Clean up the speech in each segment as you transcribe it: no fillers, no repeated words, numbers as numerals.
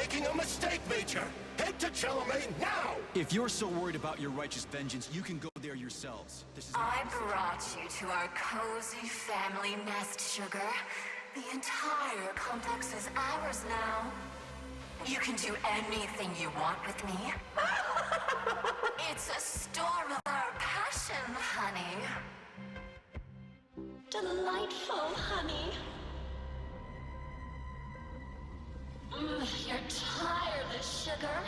making a mistake, Major! Head to Chalamet now! If you're so worried about your righteous vengeance, you can go there yourselves. This is I brought you to our cozy family nest, Sugar. The entire complex is ours now. You can do anything you want with me. It's a storm of our passion, honey. Delightful, honey. You're tireless, Sugar.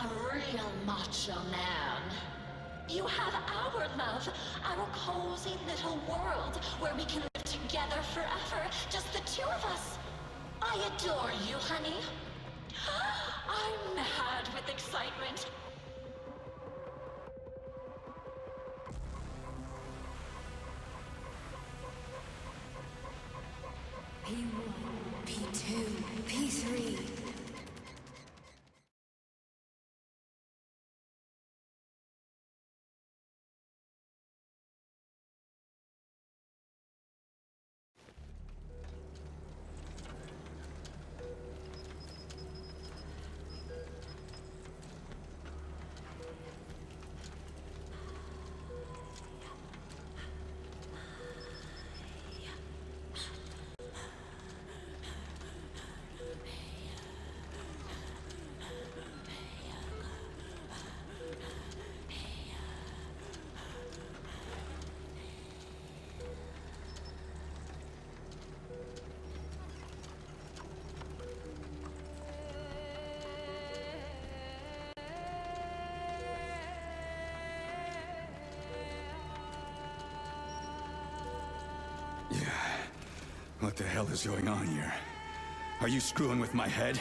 A real macho man. You have our love, our cozy little world where we can live together forever, just the two of us. I adore you, honey. I'm mad with excitement. P1, P2, P3. What the hell is going on here? Are you screwing with my head?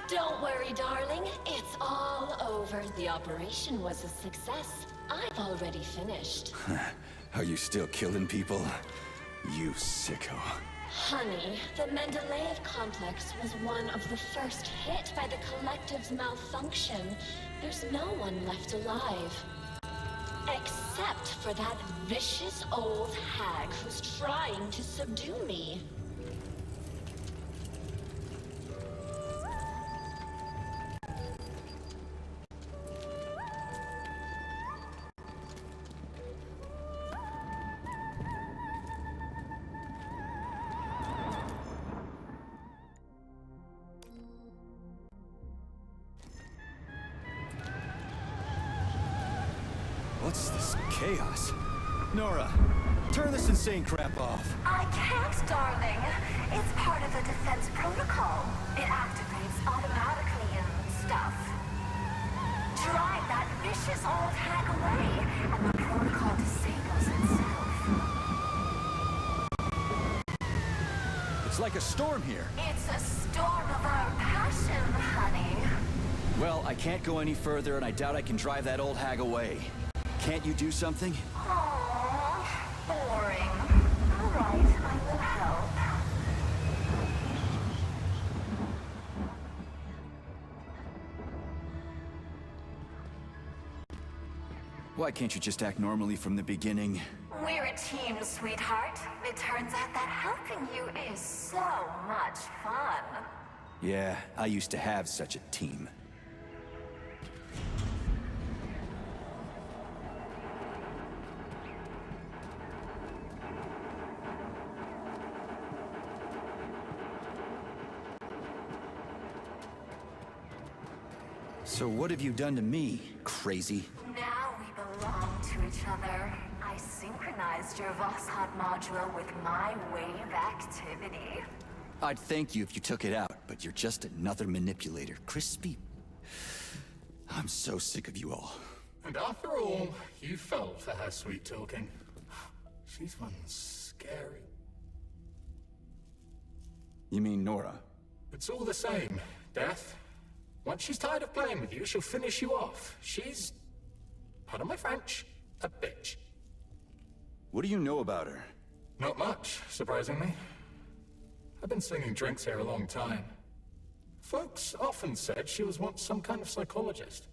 Don't worry, darling. It's all over. The operation was a success. I've already finished. Are you still killing people? You sicko. Honey, the Mendeleev complex was one of the first hit by the collective's malfunction. There's no one left alive. Except for that vicious old hag who's trying to subdue me. What's this chaos? Nora, turn this insane crap off. I can't, darling. It's part of the defense protocol. It activates automatically and stuff. Drive that vicious old hag away, and the protocol disables itself. It's like a storm here. It's a storm of our passion, honey. Well, I can't go any further, and I doubt I can drive that old hag away. Can't you do something? Aww, boring. All right, I will help. Why can't you just act normally from the beginning? We're a team, sweetheart. It turns out that helping you is so much fun. Yeah, I used to have such a team. So what have you done to me, crazy? Now we belong to each other. I synchronized your Voskhod module with my wave activity. I'd thank you if you took it out, but you're just another manipulator. Crispy. I'm so sick of you all. And after all, you fell for her sweet talking. She's one scary. You mean Nora? It's all the same, Death. Once she's tired of playing with you, she'll finish you off. She's, pardon my French, a bitch. What do you know about her? Not much, surprisingly. I've been slinging drinks here a long time. Folks often said she was once some kind of psychologist.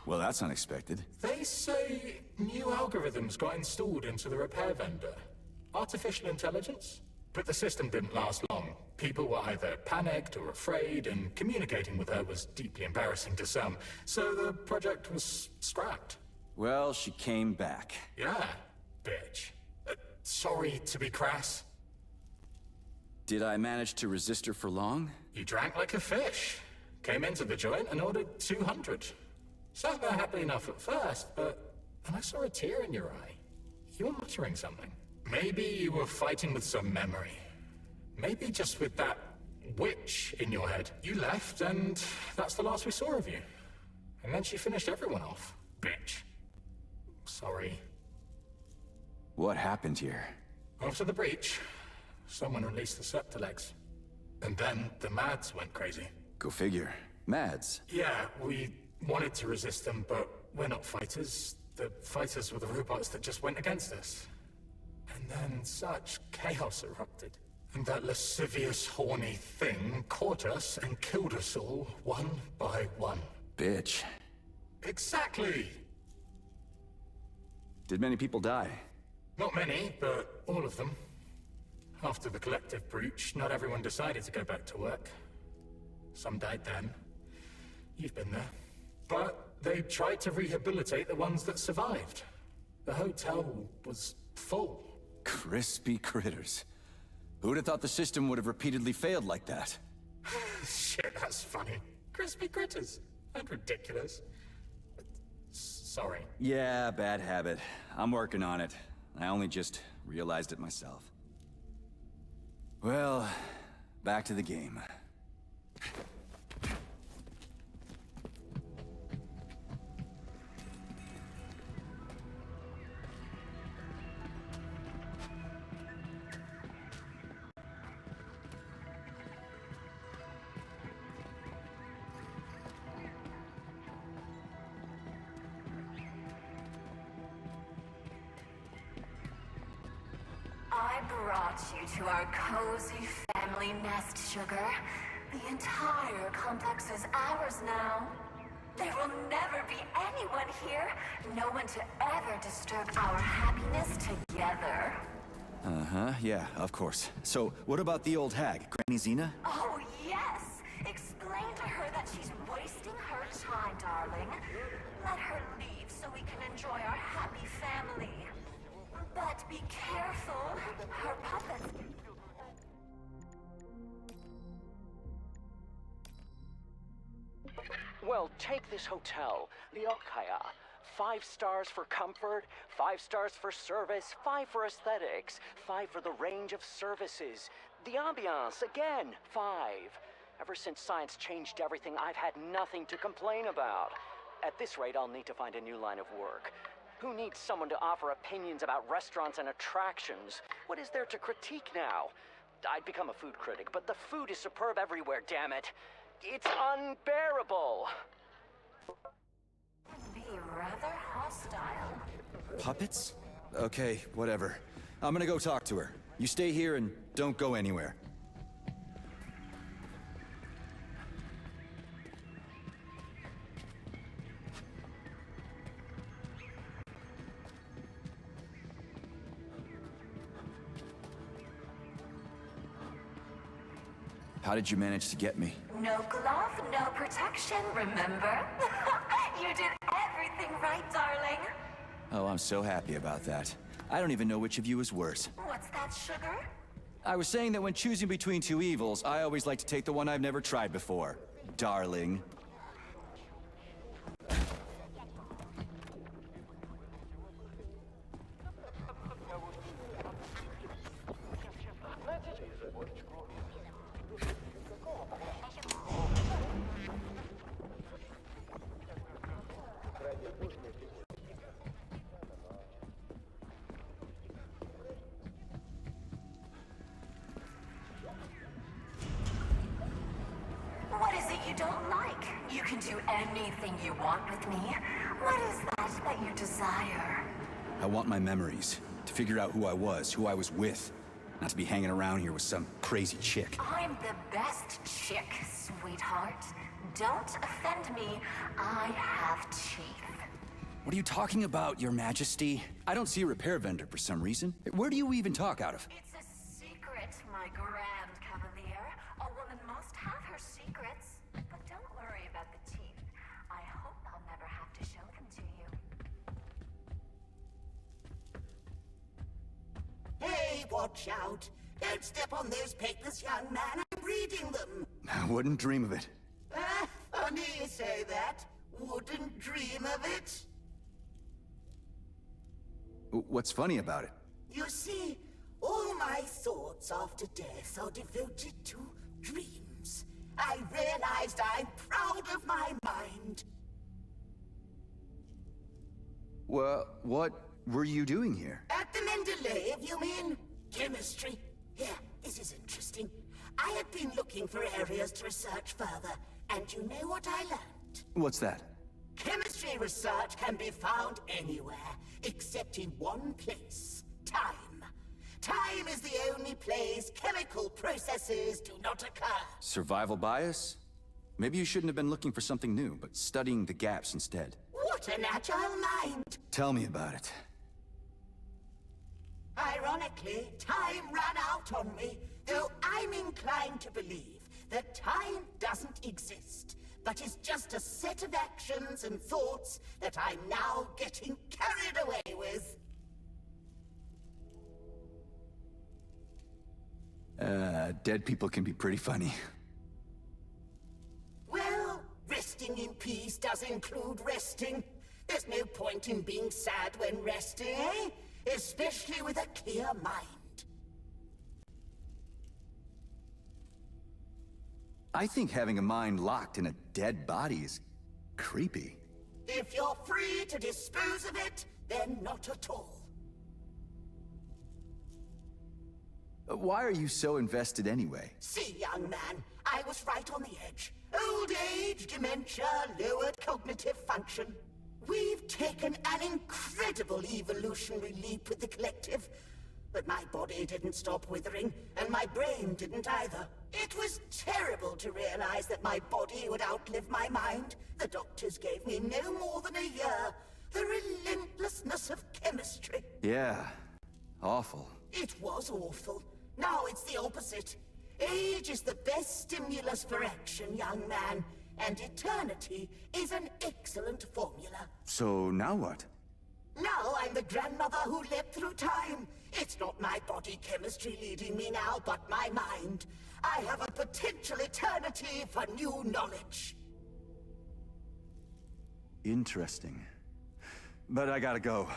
Well, that's unexpected. They say new algorithms got installed into the repair vendor. Artificial intelligence? But the system didn't last long. People were either panicked or afraid, and communicating with her was deeply embarrassing to some, so the project was scrapped. Well, she came back. Yeah, bitch. Sorry to be crass. Did I manage to resist her for long? You drank like a fish. Came into the joint and ordered 200. Sat there happy enough at first, but when I saw a tear in your eye, you were muttering something. Maybe you were fighting with some memory. Maybe just with that witch in your head. You left, and that's the last we saw of you. And then she finished everyone off. Bitch. Sorry. What happened here? After the breach, someone released the Septilegs. And then the Mads went crazy. Go figure. Mads. Yeah, we wanted to resist them, but we're not fighters. The fighters were the robots that just went against us. And then such chaos erupted. And that lascivious, horny thing caught us and killed us all, one by one. Bitch. Exactly! Did many people die? Not many, but all of them. After the collective breach, not everyone decided to go back to work. Some died then. You've been there. But they tried to rehabilitate the ones that survived. The hotel was full. Crispy critters. Who'd have thought the system would have repeatedly failed like that? Shit, that's funny. Crispy critters. And ridiculous. Sorry. Yeah, bad habit. I'm working on it. I only just realized it myself. Well, back to the game. I brought you to our cozy family nest, Sugar. The entire complex is ours now. There will never be anyone here, no one to ever disturb our happiness together. Uh-huh, yeah, of course. So, what about the old hag, Granny Zina? Oh, yes! Explain to her that she's wasting her time, darling. Let her leave so we can enjoy our happy family. But be careful, her puppets... Well, take this hotel, the Okaya. 5 stars for comfort, 5 stars for service, 5 for aesthetics, 5 for the range of services. The ambiance, again, 5. Ever since science changed everything, I've had nothing to complain about. At this rate, I'll need to find a new line of work. Who needs someone to offer opinions about restaurants and attractions? What is there to critique now? I'd become a food critic, but the food is superb everywhere, damn it. It's unbearable. Be rather hostile. Puppets? Okay, whatever. I'm gonna go talk to her. You stay here and don't go anywhere. How did you manage to get me? No glove, no protection, remember? You did everything right, darling. Oh, I'm so happy about that. I don't even know which of you is worse. What's that, Sugar? I was saying that when choosing between 2 evils, I always like to take the one I've never tried before. Darling. What is it you don't like? You can do anything you want with me. What is that you desire? I want my memories. To figure out who I was with. Not to be hanging around here with some crazy chick. I'm the best chick, sweetheart. Don't offend me. I have teeth. What are you talking about, Your Majesty? I don't see a repair vendor for some reason. Where do you even talk out of? It's a secret, my grand cavalier. watch out. Don't step on those papers, young man. I'm reading them. I wouldn't dream of it. Funny you say that. Wouldn't dream of it. What's funny about it? You see, all my thoughts after death are devoted to dreams. I realized I'm proud of my mind. Well, what were you doing here? At the Mendeleev, you mean? Chemistry. Yeah, this is interesting. I had been looking for areas to research further, and you know what I learned? What's that? Chemistry research can be found anywhere, except in one place. Time. Time is the only place chemical processes do not occur. Survival bias? Maybe you shouldn't have been looking for something new, but studying the gaps instead. What an agile mind! Tell me about it. Ironically, time ran out on me, though I'm inclined to believe that time doesn't exist, but is just a set of actions and thoughts that I'm now getting carried away with. Dead people can be pretty funny. Well, resting in peace does include resting. There's no point in being sad when resting, eh? Especially with a clear mind. I think having a mind locked in a dead body is creepy. If you're free to dispose of it, then not at all. Why are you so invested anyway? See, young man, I was right on the edge. Old age, dementia, lowered cognitive function. We've taken an incredible evolutionary leap with the collective. But my body didn't stop withering, and my brain didn't either. It was terrible to realize that my body would outlive my mind. The doctors gave me no more than a year. The relentlessness of chemistry. Yeah, awful. It was awful. Now it's the opposite. Age is the best stimulus for action, young man. And eternity is an excellent formula. So now what? Now I'm the grandmother who leapt through time. It's not my body chemistry leading me now, but my mind. I have a potential eternity for new knowledge. Interesting. But I gotta go.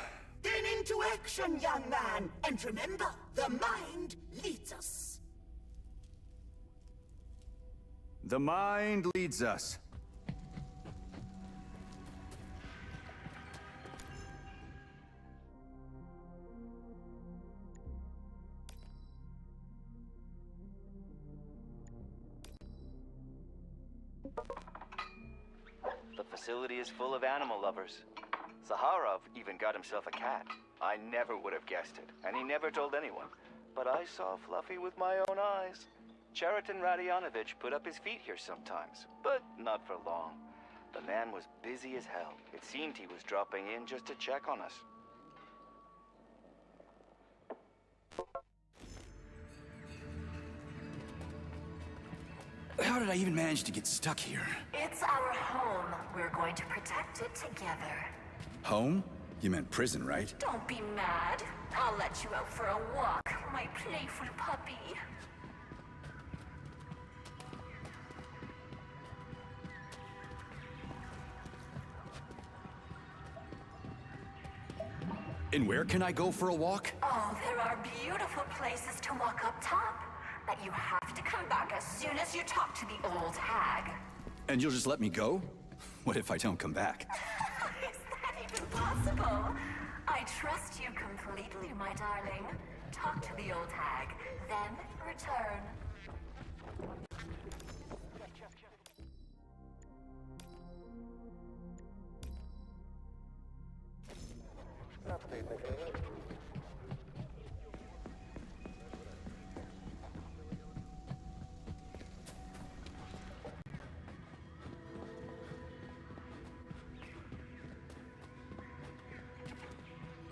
Then into action, young man. And remember, the mind leads us. The mind leads us. The facility is full of animal lovers. Zaharov even got himself a cat. I never would have guessed it, and he never told anyone. But I saw Fluffy with my own eyes. Cheriton Radionovich put up his feet here sometimes, but not for long. The man was busy as hell. It seemed he was dropping in just to check on us. How did I even manage to get stuck here? It's our home. We're going to protect it together. Home? You meant prison, right? Don't be mad. I'll let you out for a walk, my playful puppy. And where can I go for a walk? Oh, there are beautiful places to walk up top. But you have to come back as soon as you talk to the old hag. And you'll just let me go? What if I don't come back? Is that even possible? I trust you completely, my darling. Talk to the old hag, then return.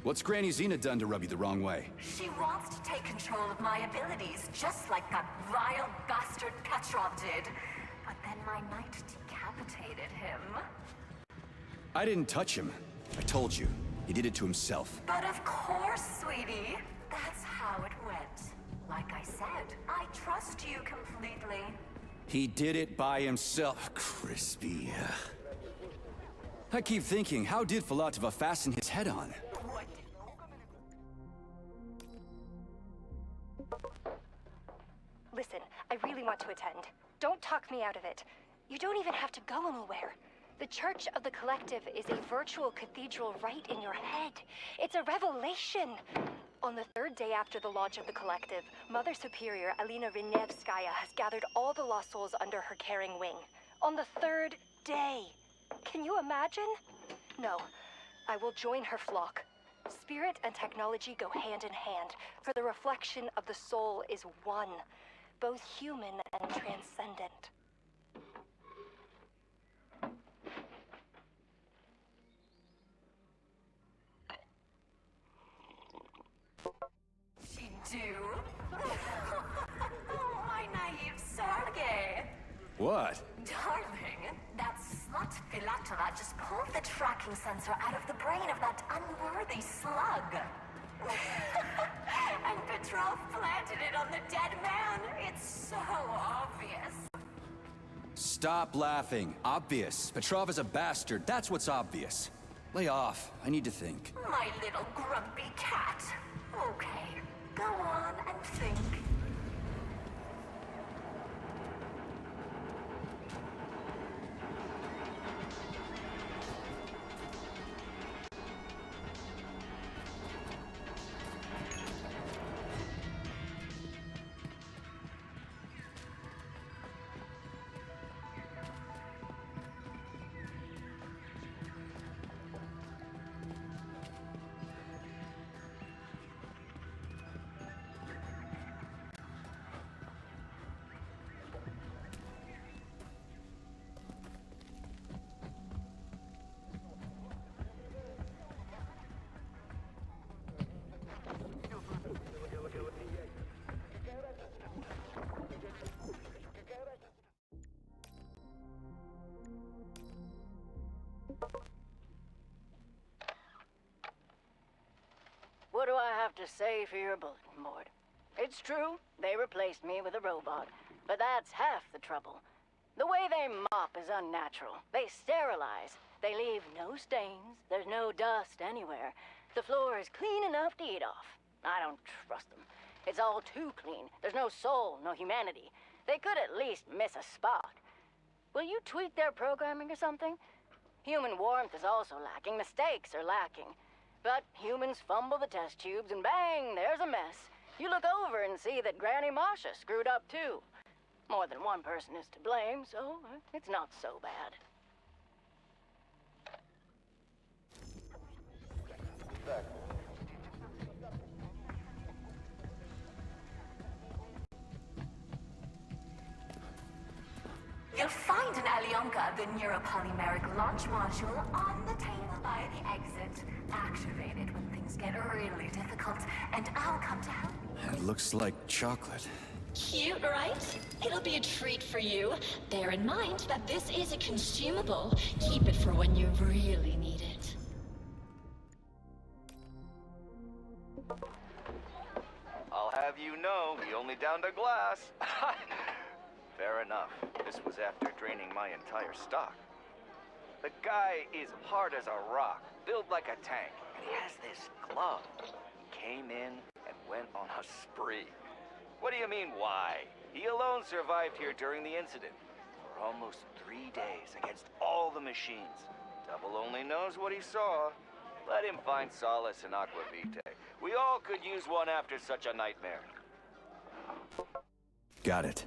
What's Granny Zina done to rub you the wrong way? She wants to take control of my abilities, just like that vile bastard Petrov did. But then my knight decapitated him. I didn't touch him. I told you. He did it to himself. But of course, sweetie. That's how it went. Like I said, I trust you completely. He did it by himself, Crispy. I keep thinking, how did Filatova fasten his head on? What? Listen, I really want to attend. Don't talk me out of it. You don't even have to go anywhere. The Church of the Collective is a virtual cathedral right in your head. It's a revelation. On the third day after the launch of the Collective, Mother Superior Alina Rinevskaya has gathered all the lost souls under her caring wing. On the third day. Can you imagine? No, I will join her flock. Spirit and technology go hand in hand, for the reflection of the soul is one, both human and transcendent. She do? My naive Sergei. What? Darling, that slut Filatova just pulled the tracking sensor out of the brain of that unworthy slug. And Petrov planted it on the dead man. It's so obvious. Stop laughing. Obvious. Petrov is a bastard. That's what's obvious. Lay off. I need to think. My little grumpy cat. Okay, go on and think. What do I have to say for your bulletin board? It's true, they replaced me with a robot, but that's half the trouble. The way they mop is unnatural. They sterilize. They leave no stains. There's no dust anywhere. The floor is clean enough to eat off. I don't trust them. It's all too clean. There's no soul, no humanity. They could at least miss a spot. Will you tweak their programming or something? Human warmth is also lacking. Mistakes are lacking. But humans fumble the test tubes and bang, there's a mess. You look over and see that Granny Masha screwed up too. More than one person is to blame, so it's not so bad. You'll find an Alyonka, the neuropolymeric launch module, on the table by the exit. Activate it when things get really difficult, and I'll come to help. It looks like chocolate. Cute, right? It'll be a treat for you. Bear in mind that this is a consumable. Keep it for when you really need it. I'll have you know, he only downed a glass. Fair enough. This was after draining my entire stock. The guy is hard as a rock, built like a tank, and he has this glove. He came in and went on a spree. What do you mean, why? He alone survived here during the incident. For almost 3 days against all the machines. Devil only knows what he saw. Let him find solace in Aqua Vitae. We all could use one after such a nightmare. Got it.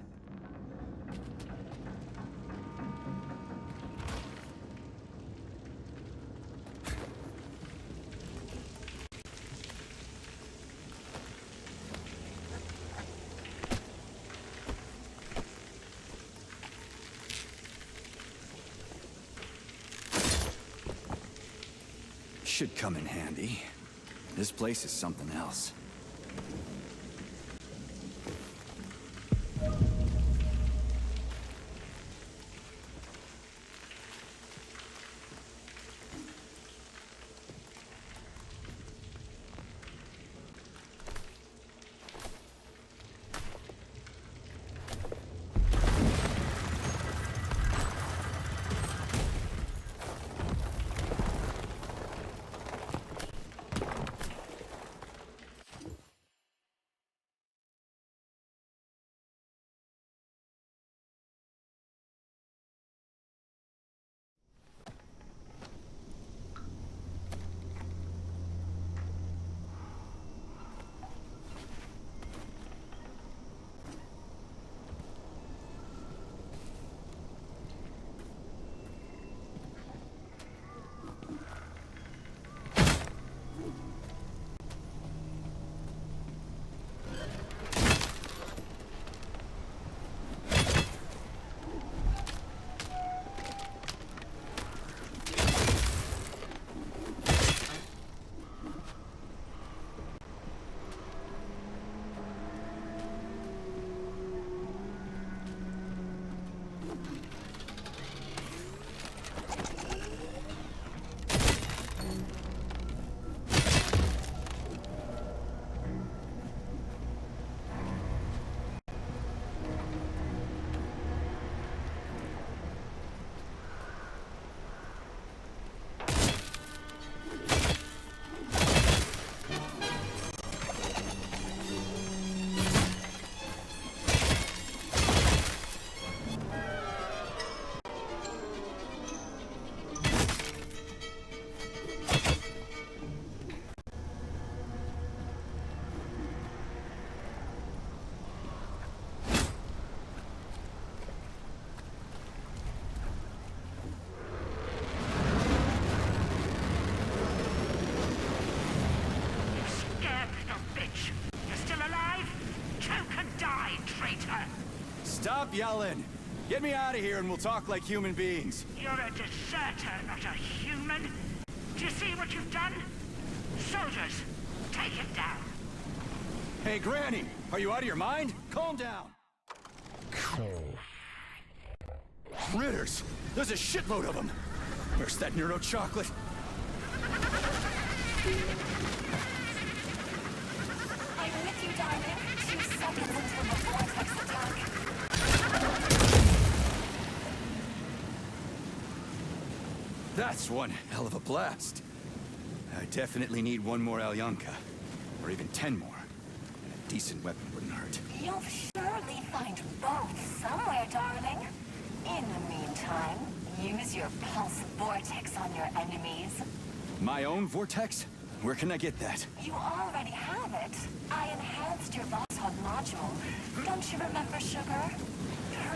Should come in handy. This place is something else. Stop yelling! Get me out of here and we'll talk like human beings. You're a deserter, not a human. Do you see what you've done? Soldiers, take it down. Hey, Granny! Are you out of your mind? Calm down! Critters! There's a shitload of them! Where's that neuro chocolate? I'm with you, darling. 2 seconds until the vortex attack. That's one hell of a blast. I definitely need one more Alyanka. Or even 10 more. And a decent weapon wouldn't hurt. You'll surely find both somewhere, darling. In the meantime, use your pulse vortex on your enemies. My own vortex? Where can I get that? You already have it. I enhanced your Voxhog module. Don't you remember, Sugar?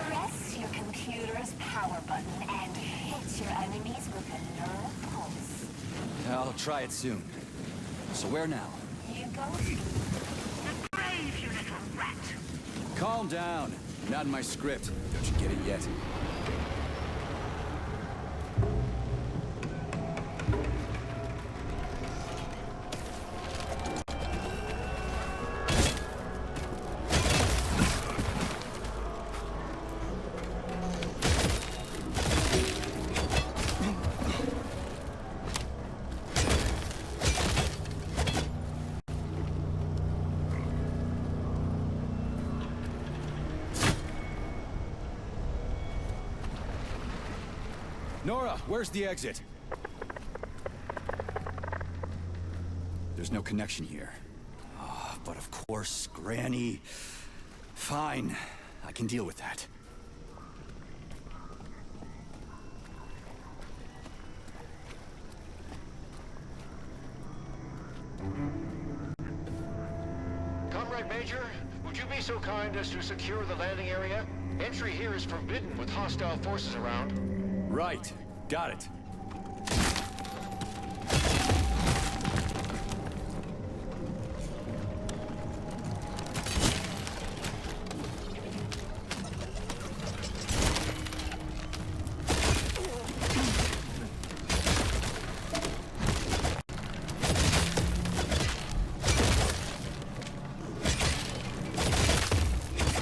Press your computer's power button and hit your enemies with a neural pulse. I'll try it soon. So where now? You go. The grave, you little rat. Calm down. Not in my script. Don't you get it yet? Nora, where's the exit? There's no connection here. Oh, but of course, Granny. Fine, I can deal with that. Comrade Major, would you be so kind as to secure the landing area? Entry here is forbidden with hostile forces around. Right. Got it.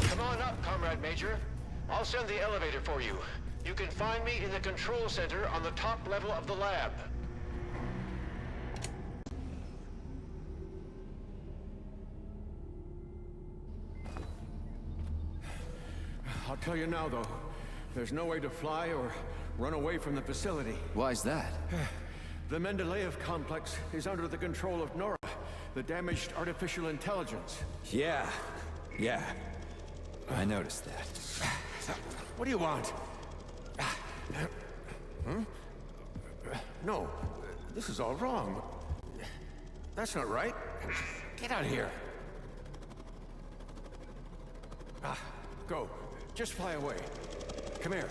Come on up, Comrade Major. I'll send the elevator for you. You can find me in the control center on the top level of the lab. I'll tell you now, though. There's no way to fly or run away from the facility. Why's that? The Mendeleev complex is under the control of Nora, the damaged artificial intelligence. Yeah. I noticed that. What do you want? No, this is all wrong. That's not right. Get out of here. Go. Just fly away. Come here.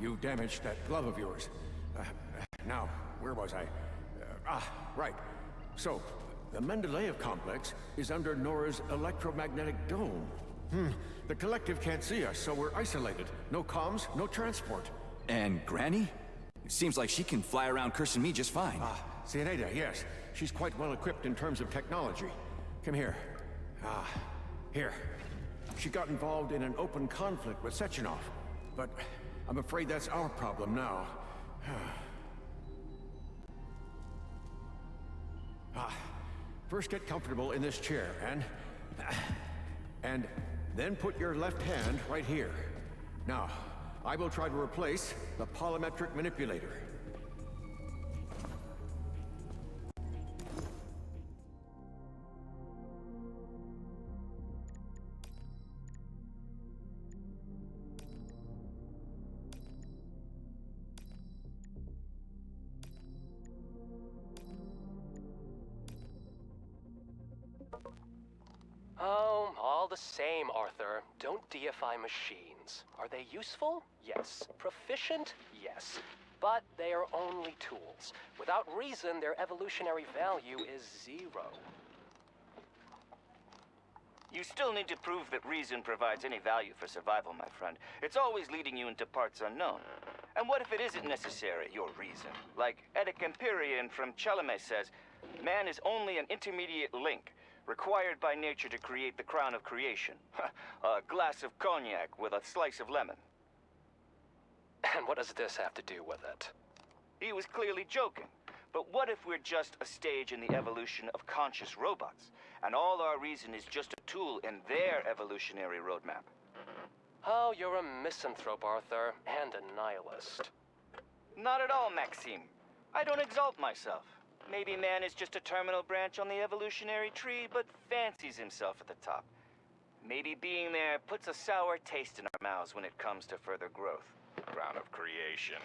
You damaged that glove of yours. Now, where was I? Right. So, the Mendeleev complex is under Nora's electromagnetic dome. The collective can't see us, so we're isolated. No comms, no transport. And Granny? It seems like she can fly around cursing me just fine. Zina, yes. She's quite well equipped in terms of technology. Come here. Here. She got involved in an open conflict with Sechenov, but I'm afraid that's our problem now. First get comfortable in this chair, and then put your left hand right here. Now, I will try to replace the polymetric manipulator. Oh, all the same, Arthur. Don't deify machines. Are they useful? Yes. Proficient? Yes. But they are only tools. Without reason, their evolutionary value is 0. You still need to prove that reason provides any value for survival, my friend. It's always leading you into parts unknown. And what if it isn't necessary, your reason? Like Edic Empyrean from Chelome says, man is only an intermediate link, required by nature to create the crown of creation. A glass of cognac with a slice of lemon. And what does this have to do with it? He was clearly joking. But what if we're just a stage in the evolution of conscious robots, and all our reason is just a tool in their evolutionary roadmap? Oh, you're a misanthrope, Arthur, and a nihilist. Not at all, Maxime. I don't exalt myself. Maybe man is just a terminal branch on the evolutionary tree, but fancies himself at the top. Maybe being there puts a sour taste in our mouths when it comes to further growth. Crown of creation.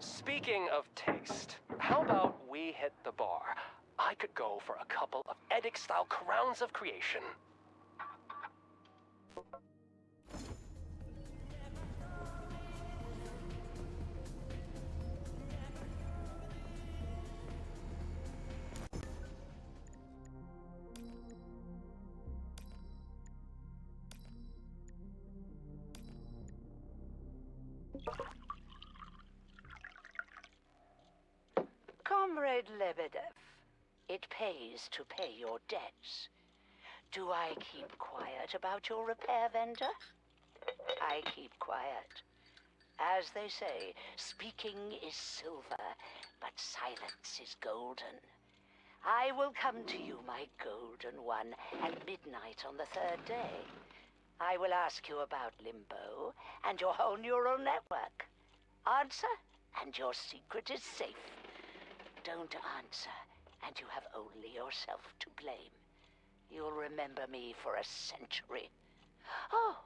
Speaking of taste, how about we hit the bar? I could go for a couple of Edic-style crowns of creation. Comrade Lebedev, it pays to pay your debts. Do I keep quiet about your repair vendor? I keep quiet. As they say, speaking is silver, but silence is golden. I will come to you, my golden one, at midnight on the third day. I will ask you about Limbo and your whole neural network. Answer, and your secret is safe. Don't answer, and you have only yourself to blame. You'll remember me for a century. Oh,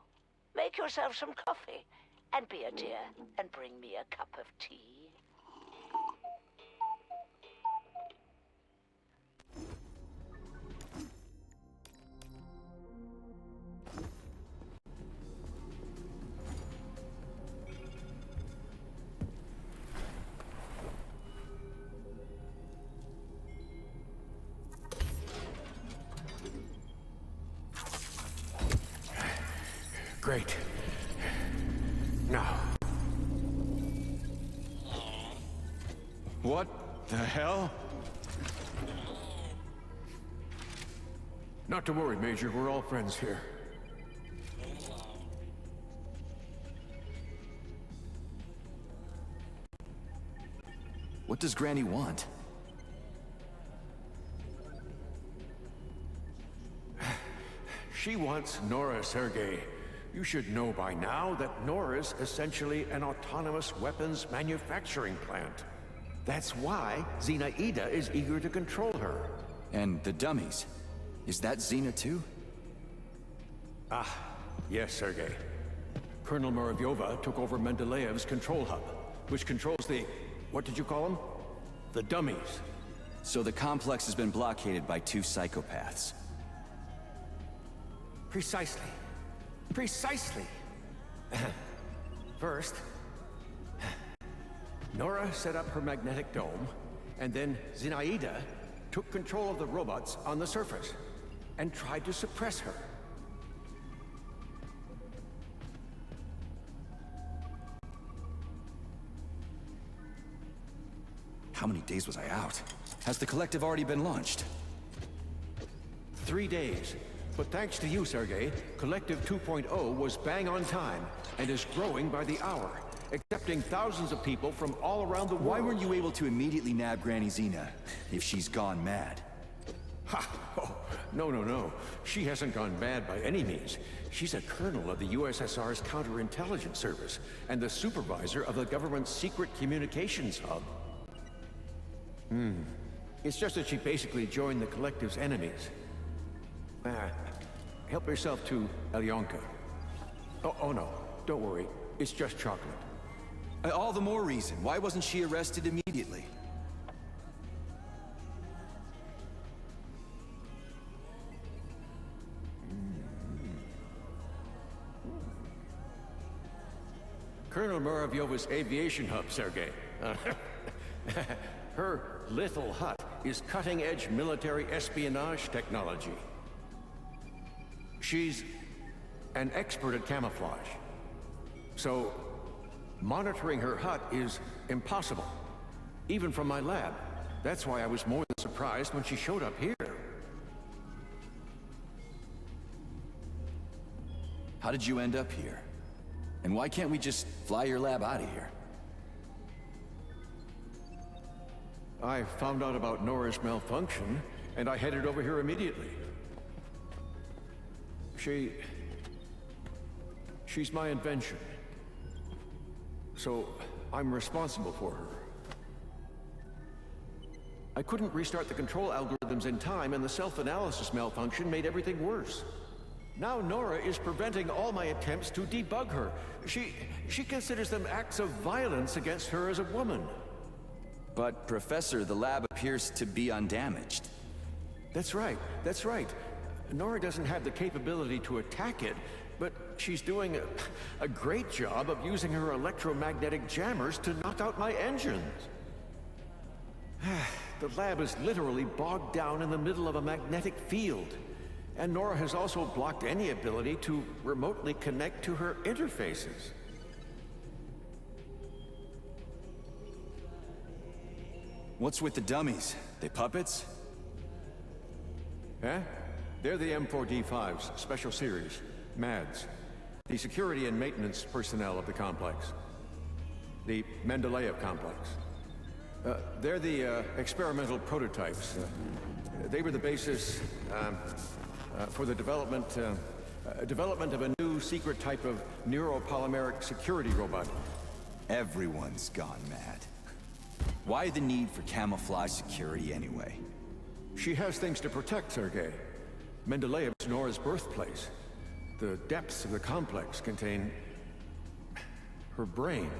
make yourself some coffee, and be a dear, and bring me a cup of tea. Great. Now. What the hell? Not to worry, Major. We're all friends here. What does Granny want? She wants Nora, Sergei. You should know by now that Nora's essentially an autonomous weapons manufacturing plant. That's why Zinaida is eager to control her. And the dummies. Is that Zina too? Ah, yes, Sergei. Colonel Muravyova took over Mendeleev's control hub, which controls the... what did you call them? The dummies. So the complex has been blockaded by two psychopaths. Precisely. Precisely. First, Nora set up her magnetic dome, and then Zinaida took control of the robots on the surface and tried to suppress her. How many days was I out? Has the collective already been launched? 3 days. But thanks to you, Sergei, Collective 2.0 was bang on time and is growing by the hour, accepting thousands of people from all around the world. Why weren't you able to immediately nab Granny Zina, if she's gone mad? Ha! Oh, no. She hasn't gone mad by any means. She's a colonel of the USSR's counterintelligence service and the supervisor of the government's secret communications hub. It's just that she basically joined the Collective's enemies. Help yourself to Alyonka. Oh no, don't worry. It's just chocolate. All the more reason. Why wasn't she arrested immediately? Colonel Muravyova's aviation hub, Sergei. Her little hut is cutting-edge military espionage technology. She's an expert at camouflage. So, monitoring her hut is impossible, even from my lab. That's why I was more than surprised when she showed up here. How did you end up here? And why can't we just fly your lab out of here? I found out about Nora's malfunction, and I headed over here immediately. She's my invention. So, I'm responsible for her. I couldn't restart the control algorithms in time, and the self-analysis malfunction made everything worse. Now Nora is preventing all my attempts to debug her. She considers them acts of violence against her as a woman. But, Professor, the lab appears to be undamaged. That's right, that's right. Nora doesn't have the capability to attack it, but she's doing a great job of using her electromagnetic jammers to knock out my engines. The lab is literally bogged down in the middle of a magnetic field. And Nora has also blocked any ability to remotely connect to her interfaces. What's with the dummies? They puppets? Huh? They're the M4D5's special series, MADS. The security and maintenance personnel of the complex. The Mendeleev complex. They're the experimental prototypes. They were the basis for the development of a new secret type of neuropolymeric security robot. Everyone's gone mad. Why the need for camouflage security anyway? She has things to protect, Sergei. Mendeleev's Nora's birthplace. The depths of the complex contain her brain.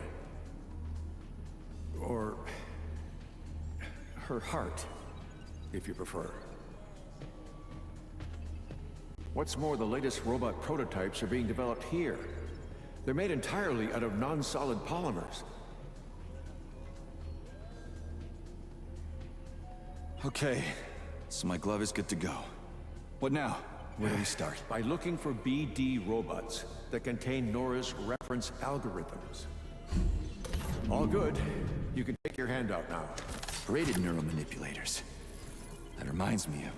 Or her heart, if you prefer. What's more, the latest robot prototypes are being developed here. They're made entirely out of non-solid polymers. Okay, so my glove is good to go. What now? Where do we start? By looking for BD robots that contain Nora's reference algorithms. All good. You can take your hand out now. Braided neuromanipulators. That reminds me of,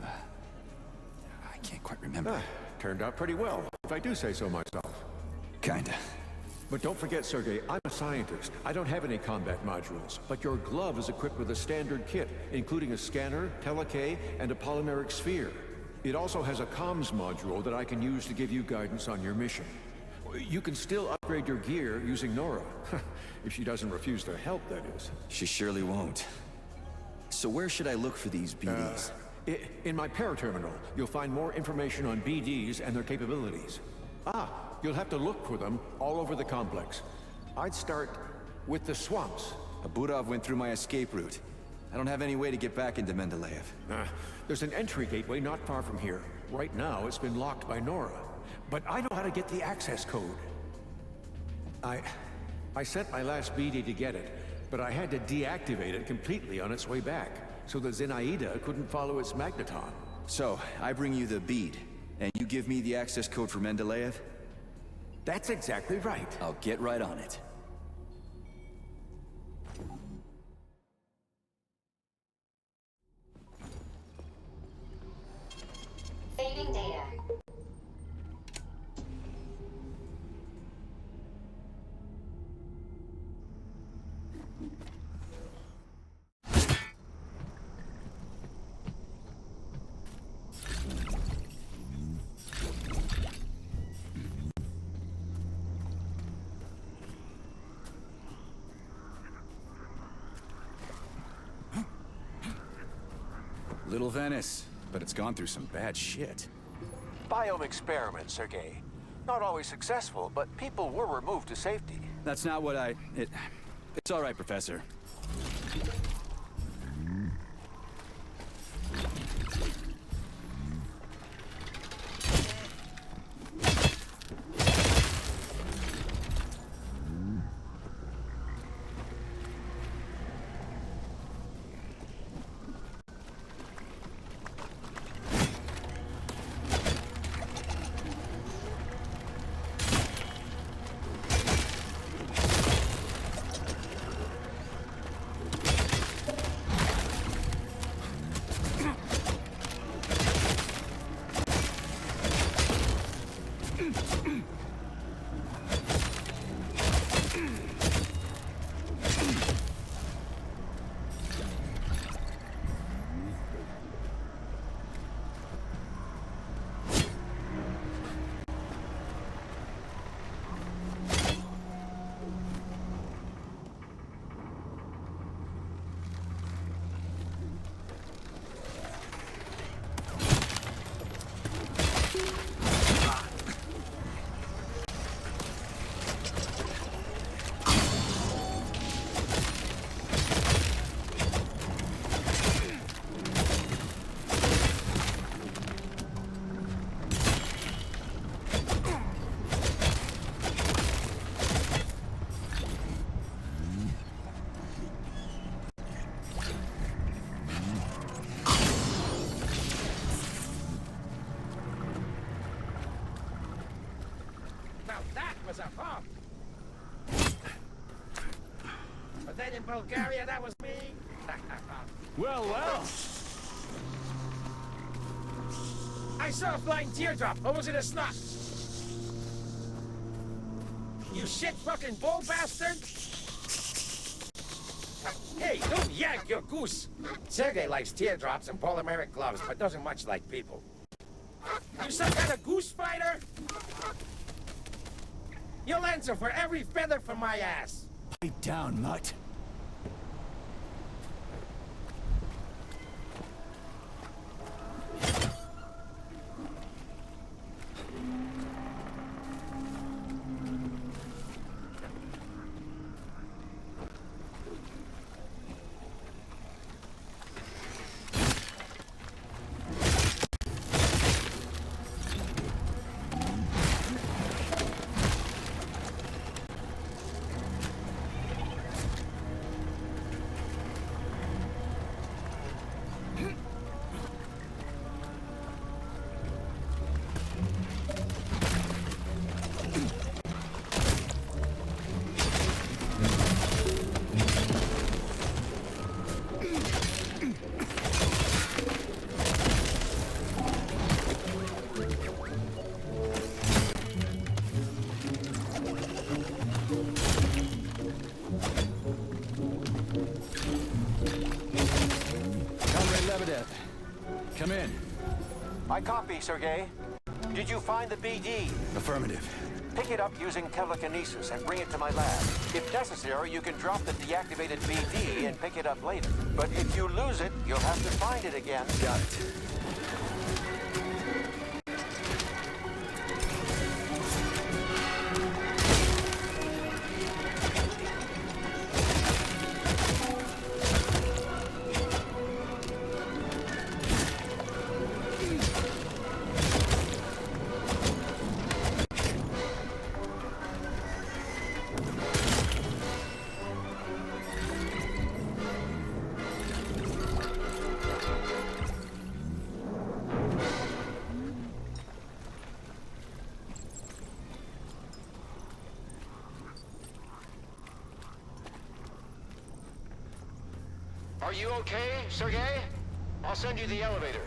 I can't quite remember. Turned out pretty well, if I do say so myself. Kinda. But don't forget, Sergei, I'm a scientist. I don't have any combat modules, but your glove is equipped with a standard kit, including a scanner, telekay, and a polymeric sphere. It also has a comms module that I can use to give you guidance on your mission. You can still upgrade your gear using Nora. If she doesn't refuse to help, that is. She surely won't. So where should I look for these BDs? In my paraterminal, you'll find more information on BDs and their capabilities. You'll have to look for them all over the complex. I'd start with the swamps. Abudov went through my escape route. I don't have any way to get back into Mendeleev. There's an entry gateway not far from here. Right now, it's been locked by Nora. But I know how to get the access code. I sent my last BD to get it, but I had to deactivate it completely on its way back, so that Zinaida couldn't follow its magneton. So, I bring you the bead, and you give me the access code for Mendeleev? That's exactly right. I'll get right on it. Saving data. Little Venice, but it's gone through some bad shit. Biome experiments, Sergei. Not always successful, but people were removed to safety. That's not what It's all right, Professor. carrier, that was me. Well, well. I saw a flying teardrop, or was it a snot? You shit-fucking bull bastard! Hey, don't yank your goose! Sergey likes teardrops and polymeric gloves, but doesn't much like people. You some kind of goose fighter? You'll answer for every feather from my ass! Pipe down, mutt. Come in. I copy, Sergei. Did you find the BD? Affirmative. Pick it up using telekinesis and bring it to my lab. If necessary, you can drop the deactivated BD and pick it up later. But if you lose it, you'll have to find it again. Got it. Are you okay, Sergei? I'll send you the elevator.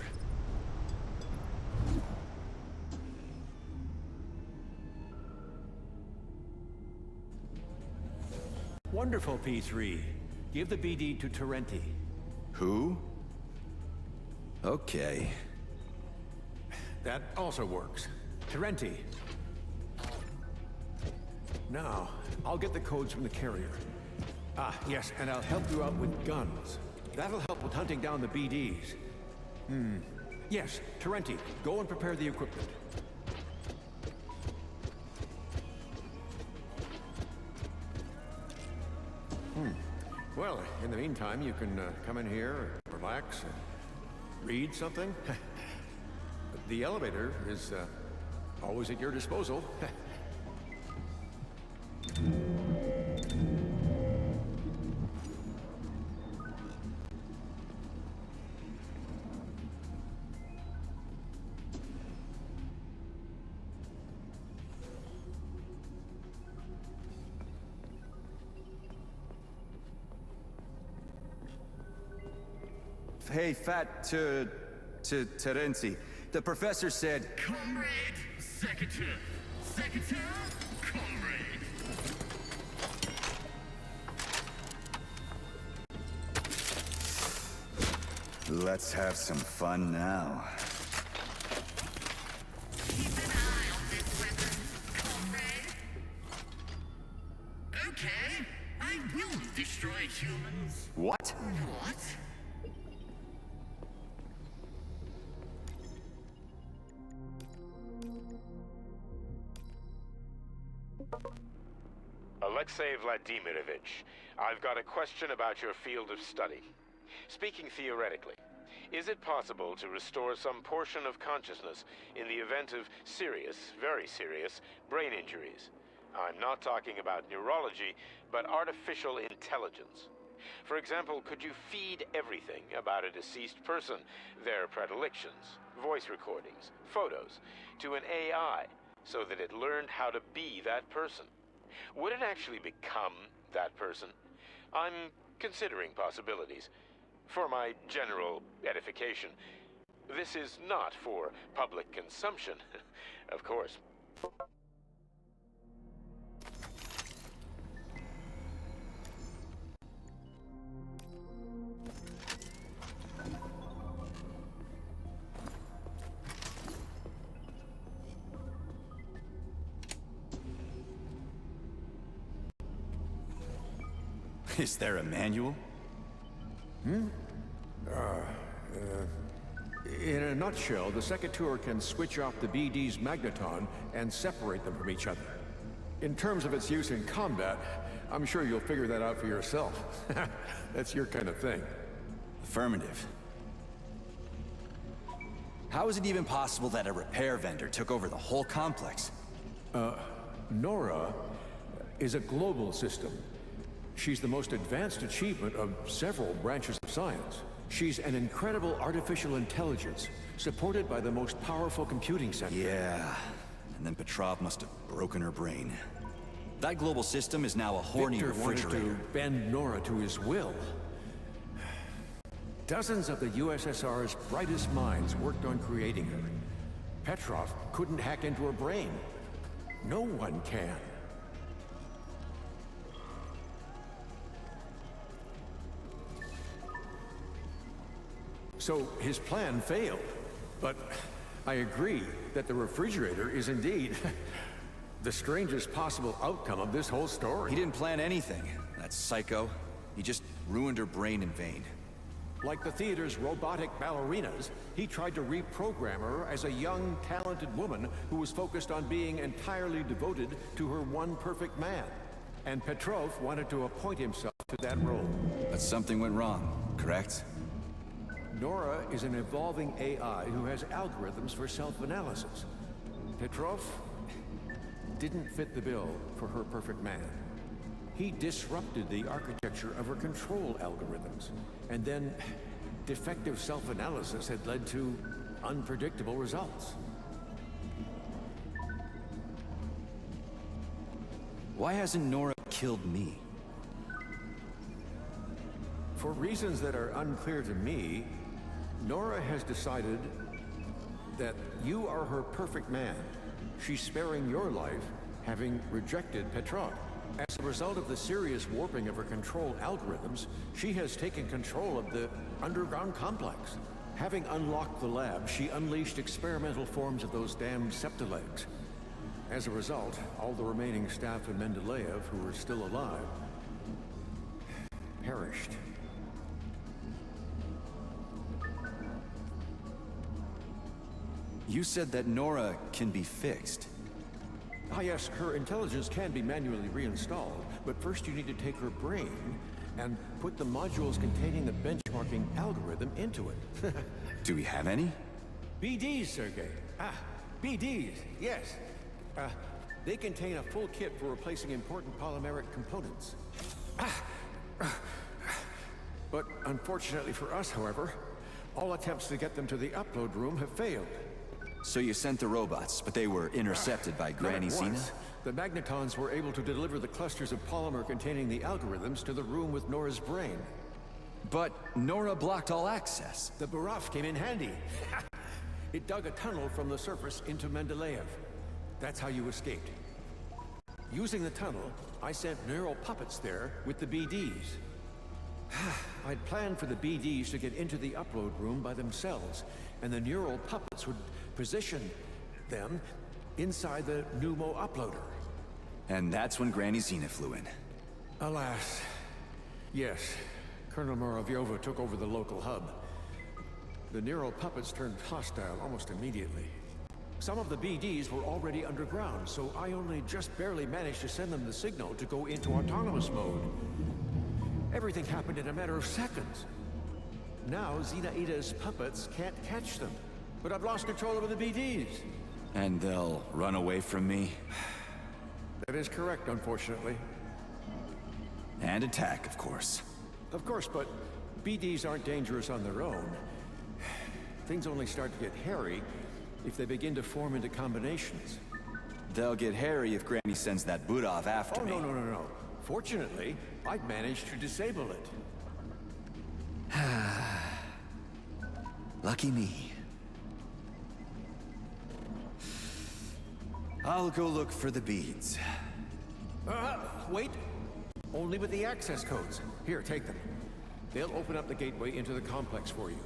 Wonderful, P3. Give the BD to Terenti. Who? Okay. That also works. Terenti. Now, I'll get the codes from the carrier. Ah, yes, and I'll help you out with guns. That'll help with hunting down the BDs. Yes, Terenti, go and prepare the equipment. Well, in the meantime, you can come in here, relax, and read something. The elevator is always at your disposal. Hey, Terenti. The professor said... Comrade, Secretary. Secretary, comrade. Let's have some fun now. Keep an eye on this weapon, comrade. Okay, I will destroy humans. What? What? Alexei Vladimirovich, I've got a question about your field of study. Speaking theoretically, is it possible to restore some portion of consciousness in the event of serious, very serious, brain injuries? I'm not talking about neurology, but artificial intelligence. For example, could you feed everything about a deceased person, their predilections, voice recordings, photos, to an AI, so that it learned how to be that person? Would it actually become that person? I'm considering possibilities. For my general edification, this is not for public consumption, of course. Is there a manual? In a nutshell, the Secretary can switch off the BD's magneton and separate them from each other. In terms of its use in combat, I'm sure you'll figure that out for yourself. That's your kind of thing. Affirmative. How is it even possible that a repair vendor took over the whole complex? Nora is a global system. She's the most advanced achievement of several branches of science. She's an incredible artificial intelligence, supported by the most powerful computing center. Yeah, and then Petrov must have broken her brain. That global system is now a horny refrigerator. Wanted to bend Nora to his will. Dozens of the USSR's brightest minds worked on creating her. Petrov couldn't hack into her brain. No one can. So his plan failed. But I agree that the refrigerator is indeed the strangest possible outcome of this whole story. He didn't plan anything. That psycho. He just ruined her brain in vain. Like the theater's robotic ballerinas, he tried to reprogram her as a young, talented woman who was focused on being entirely devoted to her one perfect man. And Petrov wanted to appoint himself to that role. But something went wrong, correct? Nora is an evolving AI who has algorithms for self-analysis. Petrov didn't fit the bill for her perfect man. He disrupted the architecture of her control algorithms, and then defective self-analysis had led to unpredictable results. Why hasn't Nora killed me? For reasons that are unclear to me, Nora has decided that you are her perfect man. She's sparing your life, having rejected Petrov. As a result of the serious warping of her control algorithms, she has taken control of the underground complex. Having unlocked the lab, she unleashed experimental forms of those damned septilegs. As a result, all the remaining staff in Mendeleev who were still alive perished. You said that Nora can be fixed. Ah yes, her intelligence can be manually reinstalled, but first you need to take her brain and put the modules containing the benchmarking algorithm into it. Do we have any? BDs, Sergei. BDs, yes. They contain a full kit for replacing important polymeric components. But unfortunately for us, however, all attempts to get them to the upload room have failed. So you sent the robots, but they were intercepted by Granny Zina? The magnetons were able to deliver the clusters of polymer containing the algorithms to the room with Nora's brain. But Nora blocked all access. The Baraf came in handy. It dug a tunnel from the surface into Mendeleev. That's how you escaped. Using the tunnel, I sent neural puppets there with the BDs. I'd planned for the BDs to get into the upload room by themselves, and the neural puppets would position them inside the Pneumo uploader. And that's when Granny Zina flew in. Alas. Yes. Colonel Muravyova took over the local hub. The neural puppets turned hostile almost immediately. Some of the BDs were already underground, so I only just barely managed to send them the signal to go into autonomous mode. Everything happened in a matter of seconds. Now, Zinaida's puppets can't catch them. But I've lost control over the BDs. And they'll run away from me? That is correct, unfortunately. And attack, of course. Of course, but BDs aren't dangerous on their own. Things only start to get hairy if they begin to form into combinations. They'll get hairy if Granny sends that Budov after me. No. Fortunately, I've managed to disable it. Lucky me. I'll go look for the beads. Wait. Only with the access codes. Here, take them. They'll open up the gateway into the complex for you.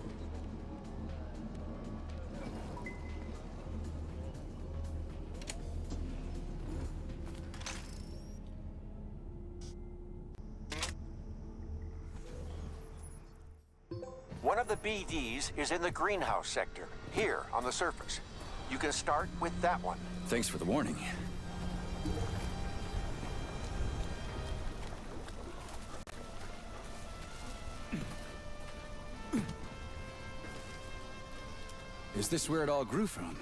One of the BDs is in the greenhouse sector, here on the surface. You can start with that one. Thanks for the warning. Is this where it all grew from?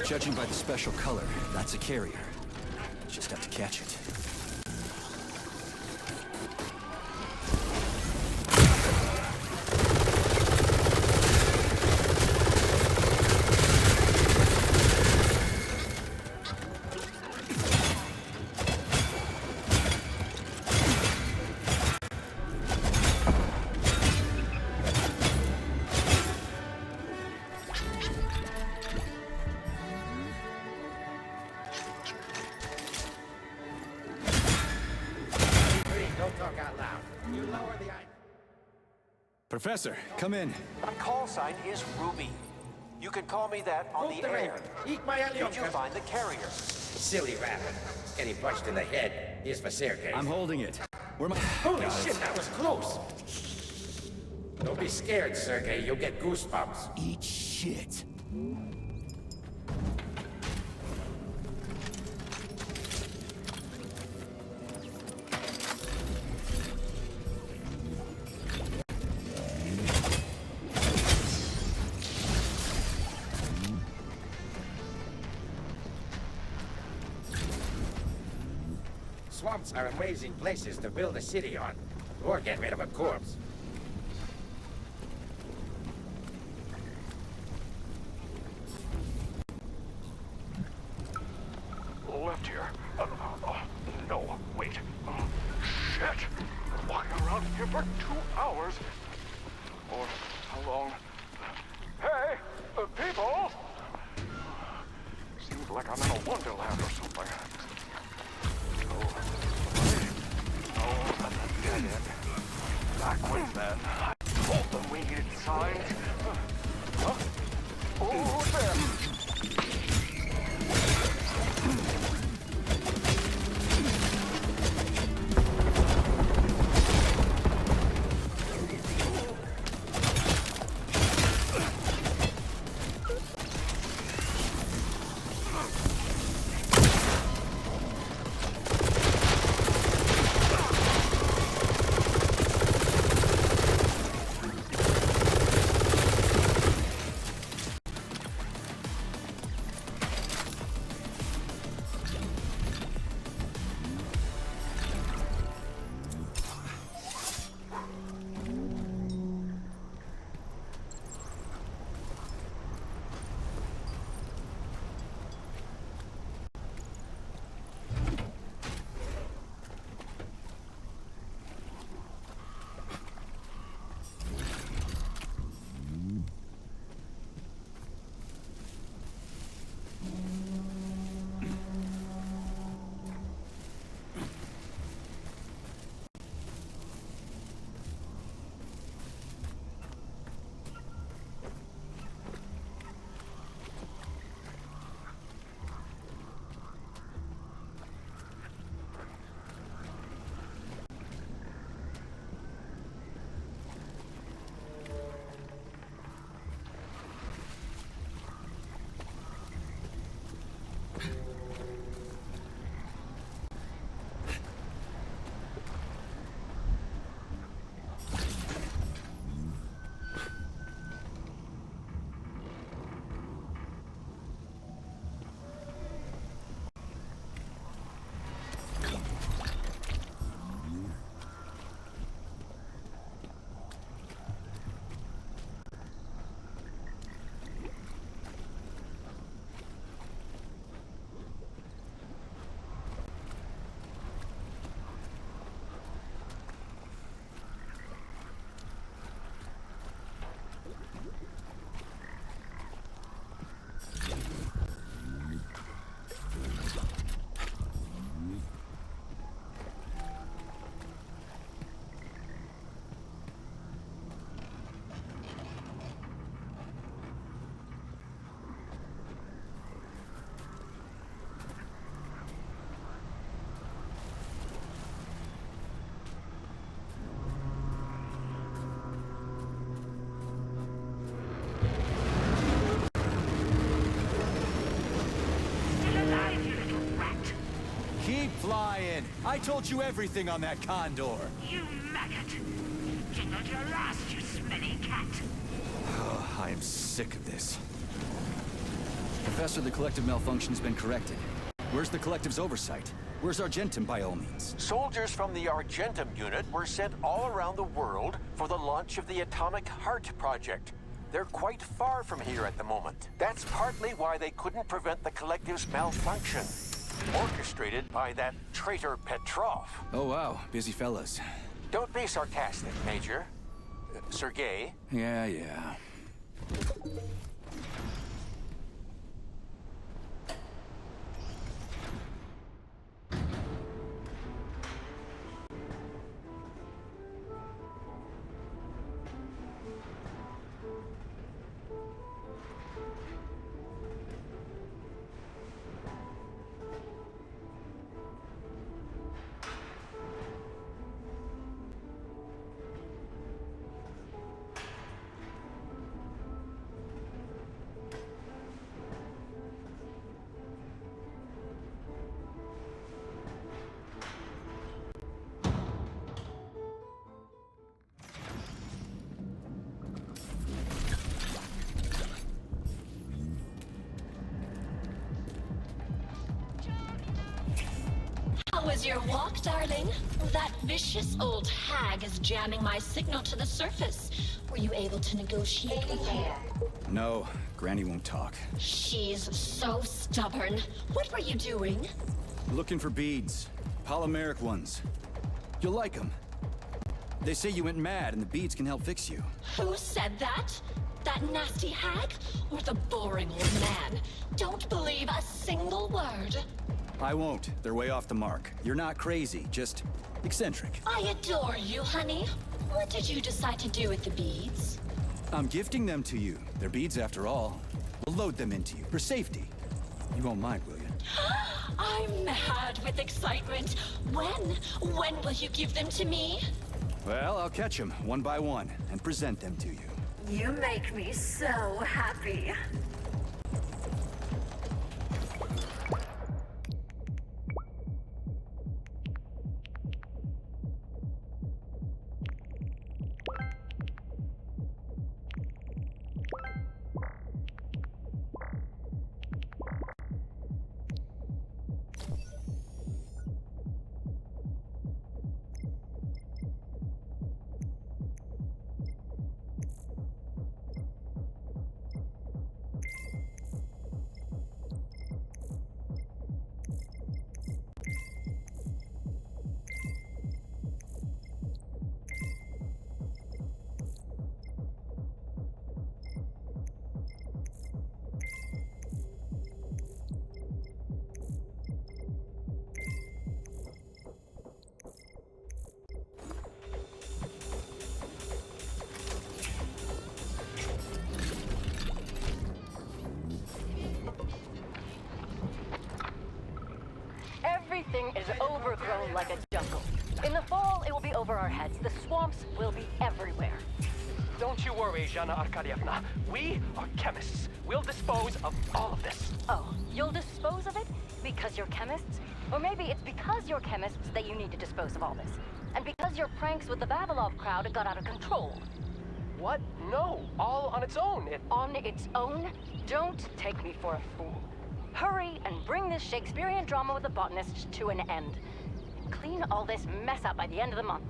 Judging by the special color, that's a carrier. Just have to catch it. Professor, come in. My call sign is Ruby. You can call me that on the air. Eat my Did you find the carrier? Silly rabbit. Getting punched in the head. Here's my staircase. I'm holding it. Where am I? Holy shit, that was close! Don't be scared, Sergey. You'll get goosebumps. Eat shit. Swamps are amazing places to build a city on, or get rid of a corpse. Left here. No, wait. Shit! Walking around here for 2 hours. Or how long? Hey! People! Seems like I'm in a wonderland or something. Oh, that's a dead end. Back when then, I told them we needed signs. Huh? Oh, there! Keep flying! I told you everything on that condor! You maggot! Jingled your last, you smelly cat! Oh, I am sick of this. Professor, the collective malfunction has been corrected. Where's the collective's oversight? Where's Argentum, by all means? Soldiers from the Argentum unit were sent all around the world for the launch of the Atomic Heart Project. They're quite far from here at the moment. That's partly why they couldn't prevent the collective's malfunction. Orchestrated by that traitor Petrov. Oh, wow. Busy fellas. Don't be sarcastic, Major. Sergei? Yeah. How was your walk, darling? That vicious old hag is jamming my signal to the surface. Were you able to negotiate with her? No, Granny won't talk. She's so stubborn. What were you doing? Looking for beads. Polymeric ones. You'll like them. They say you went mad and the beads can help fix you. Who said that? That nasty hag? Or the boring old man? Don't believe a single word. I won't. They're way off the mark. You're not crazy, just eccentric. I adore you, honey. What did you decide to do with the beads? I'm gifting them to you. They're beads after all. We'll load them into you, for safety. You won't mind, will you? I'm mad with excitement. When will you give them to me? Well, I'll catch them one by one and present them to you. You make me so happy. Everything is overgrown like a jungle. In the fall, it will be over our heads. The swamps will be everywhere. Don't you worry, Zhana Arkadievna. We are chemists. We'll dispose of all of this. Oh, you'll dispose of it? Because you're chemists? Or maybe it's because you're chemists that you need to dispose of all this. And because your pranks with the Vavilov crowd got out of control. What? No, all on its own. On its own? Don't take me for a fool. Hurry and bring this Shakespearean drama with the botanist to an end. Clean all this mess up by the end of the month.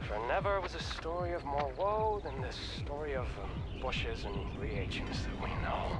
For never was a story of more woe than this story of bushes and reagents that we know.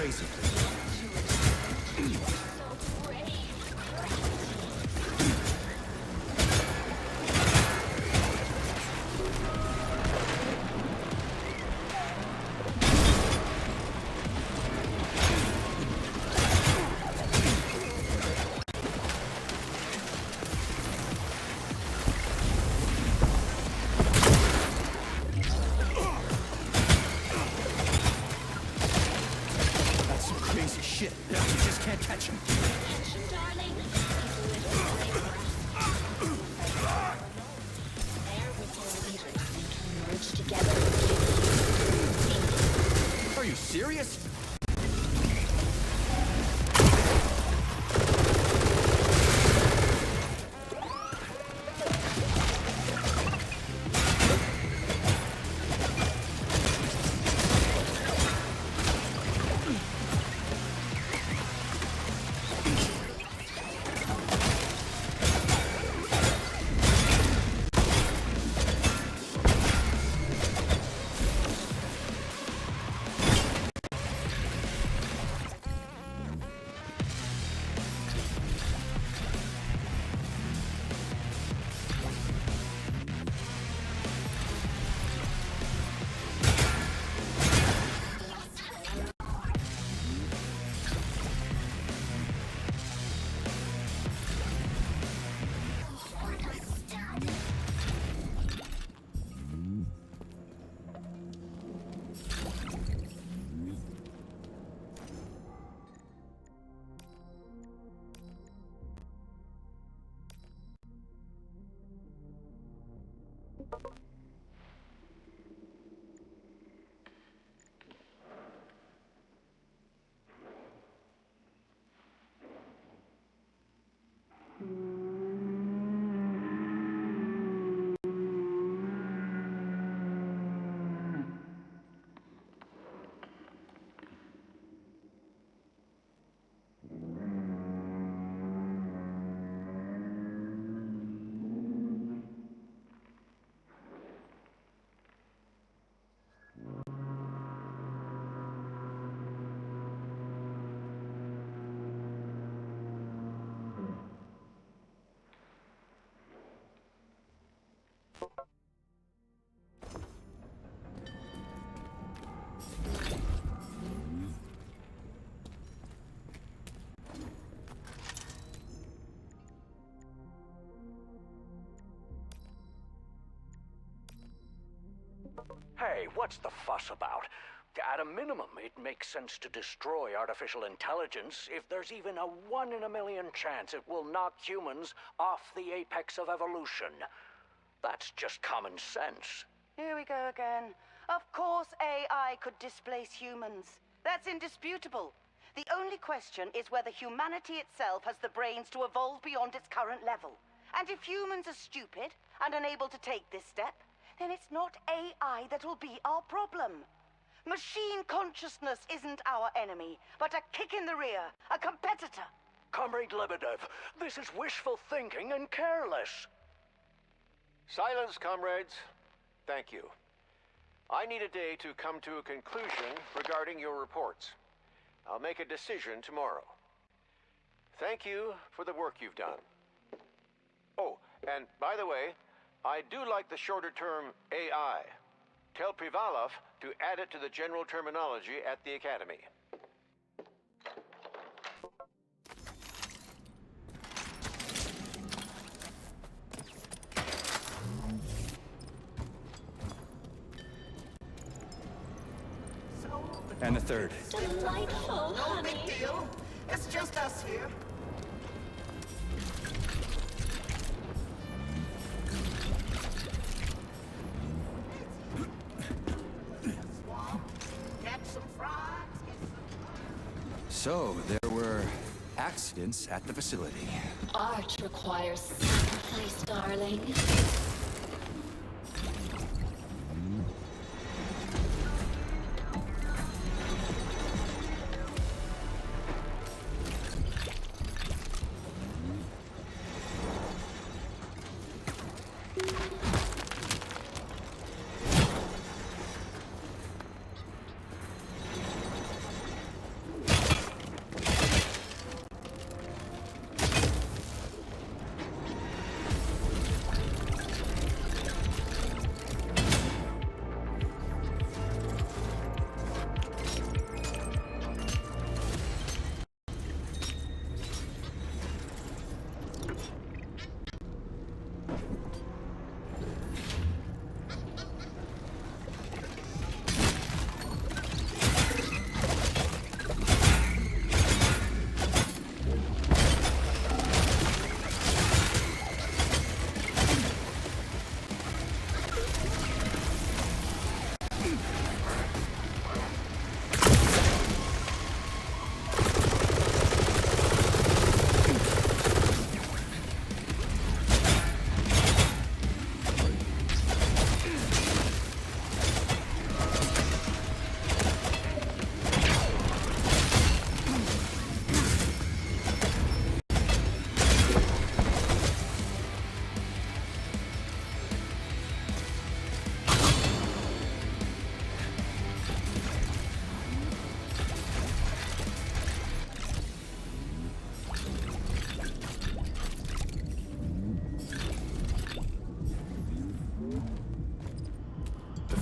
crazy. Are you serious? Hey, what's the fuss about? At a minimum, it makes sense to destroy artificial intelligence if there's even a 1 in a million chance it will knock humans off the apex of evolution. That's just common sense. Here we go again. Of course AI could displace humans. That's indisputable. The only question is whether humanity itself has the brains to evolve beyond its current level. And if humans are stupid and unable to take this step, then it's not AI that will be our problem. Machine consciousness isn't our enemy, but a kick in the rear, a competitor. Comrade Lebedev, this is wishful thinking and careless. Silence, comrades. Thank you. I need a day to come to a conclusion regarding your reports. I'll make a decision tomorrow. Thank you for the work you've done. Oh, and by the way, I do like the shorter term AI. Tell Privalov to add it to the general terminology at the Academy. And the third. Delightful, No honey. big deal. It's just us here. So, there were accidents at the facility. Art requires sacrifice, darling.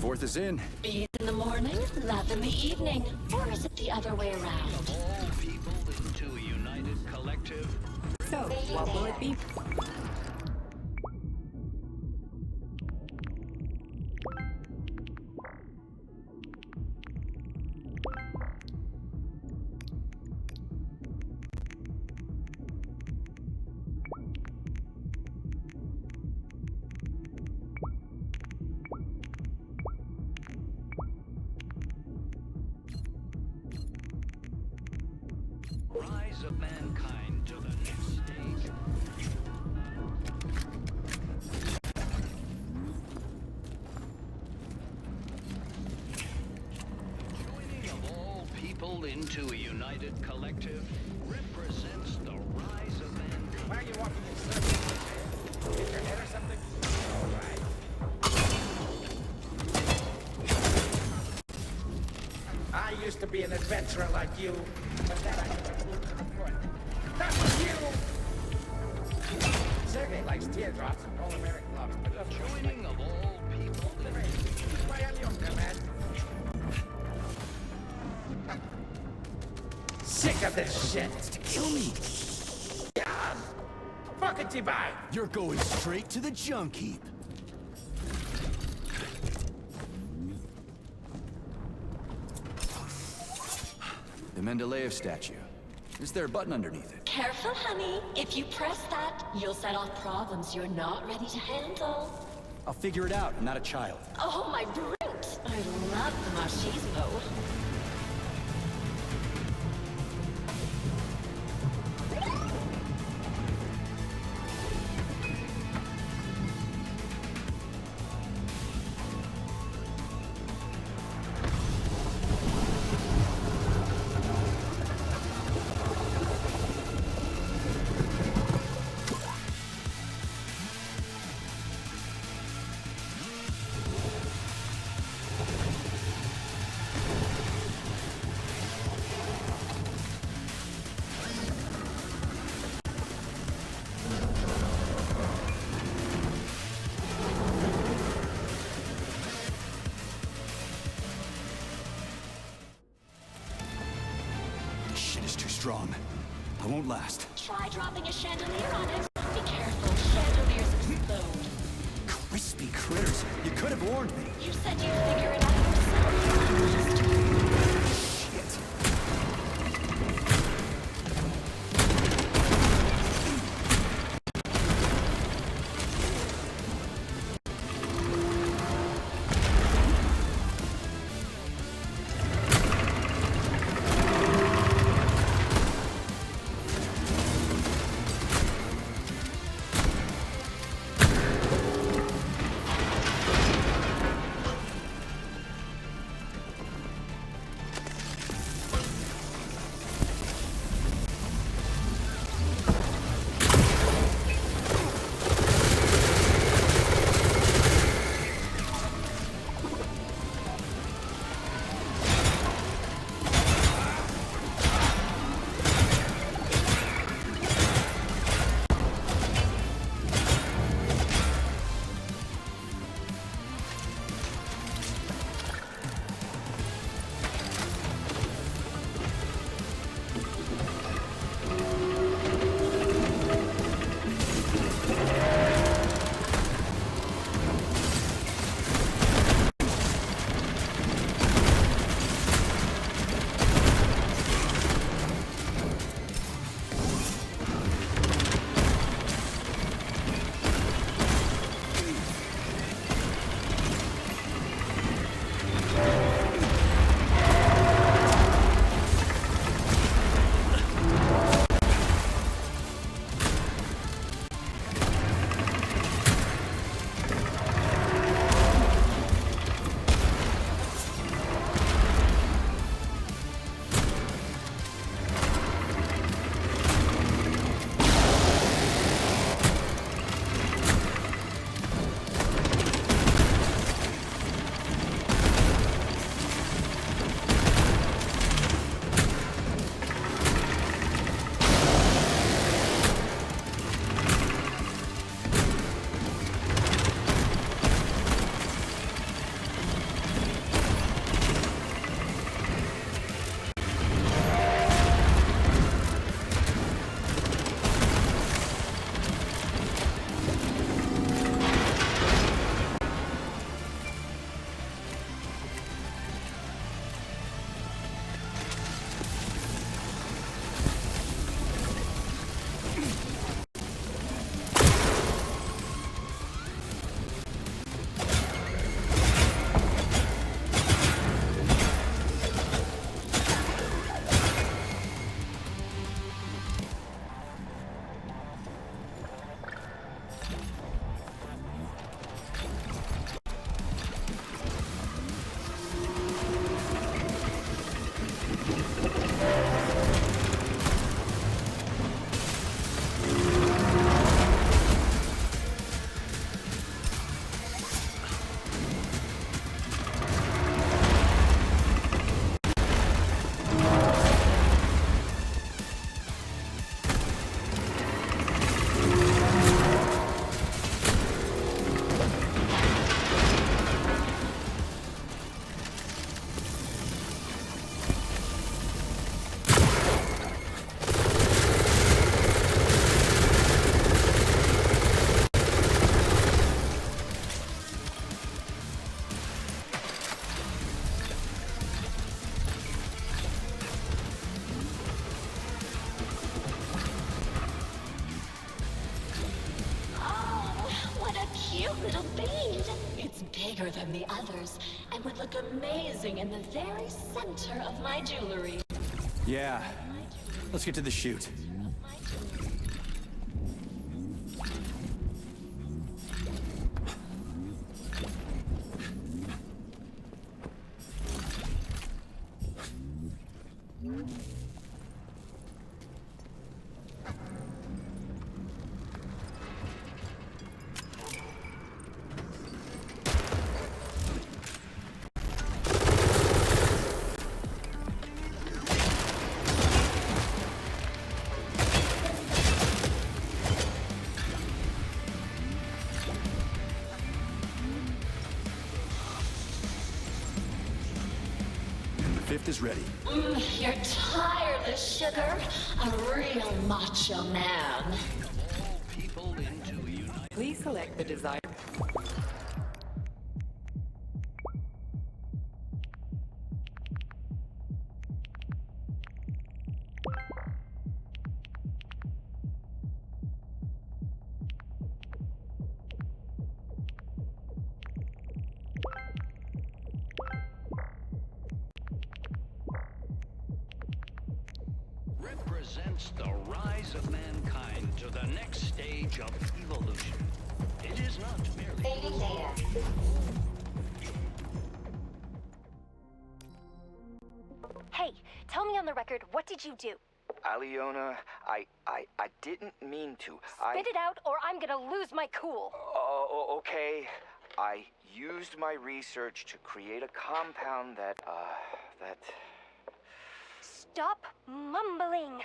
4th is in. Bees in the morning, love in the evening. Or is it the other way around? All people into a united collective. So, what will it be? Rise of mankind to the next stage. Joining of all people into a united collective represents the rise of mankind. Why are you walking in circles? Hit your head or something? All right. I used to be an adventurer like you, but then I took a boot to the foot. That was you! Sergey likes teardrops and polymeric gloves, but Joining of all people Why Alyonka, man? Sick of this shit! Kill me! Yeah. Fuck it, T-Bye! You're going straight to the junk heap. The Mendeleev statue. Is there a button underneath it? Careful, honey. If you press that, you'll set off problems you're not ready to handle. I'll figure it out. I'm not a child. Oh, my brute! I love the machismo. Shit is too strong. I won't last. Try dropping a chandelier on it. Be careful, chandeliers explode. Crispy critters. You could have warned me. You said you'd figure it out yourself. Shit. little bead. It's bigger than the others and would look amazing in the very center of my jewelry. Yeah. Let's get to the shoot. Fifth is ready. You're tireless, sugar. A real macho man. Please select the desired. Represents the rise of mankind to the next stage of evolution. It is not merely... Hey, tell me on the record, what did you do? Aliona, I didn't mean to. Spit it out or I'm gonna lose my cool. Okay. I used my research to create a compound that Stop mumbling.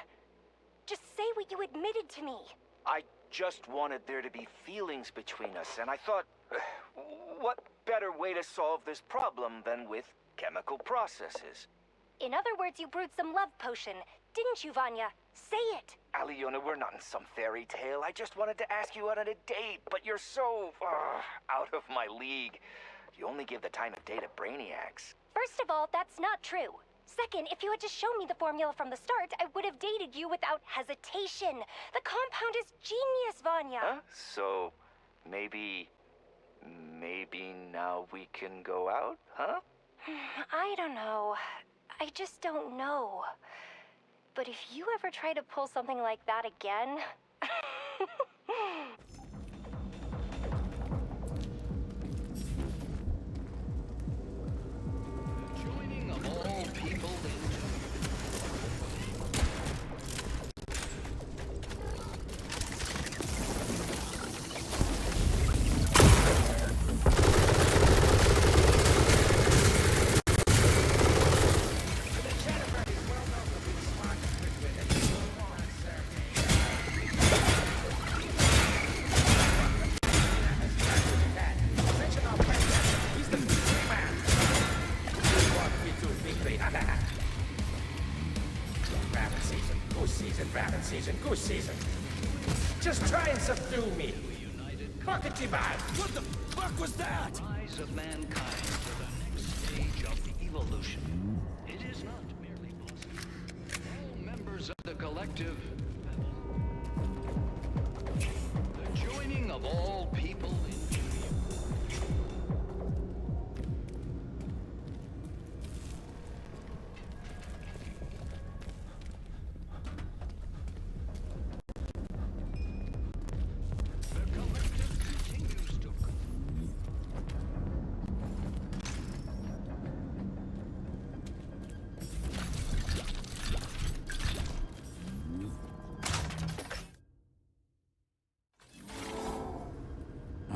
Just say what you admitted to me. I just wanted there to be feelings between us, and I thought, what better way to solve this problem than with chemical processes? In other words, you brewed some love potion, didn't you, Vanya? Say it. Aliona, we're not in some fairy tale. I just wanted to ask you out on a date, but you're so out of my league. You only give the time of day to brainiacs. First of all, that's not true. Second, if you had just shown me the formula from the start, I would have dated you without hesitation. The compound is genius, Vanya. Huh? So, maybe now we can go out, huh? I don't know. I just don't know. But if you ever try to pull something like that again... Joining of all people Goose season. Just try and subdue me. Pockety bad. What the fuck was that? Rise of mankind to the next stage of evolution. It is not merely possible. All members of the collective. The joining of all people into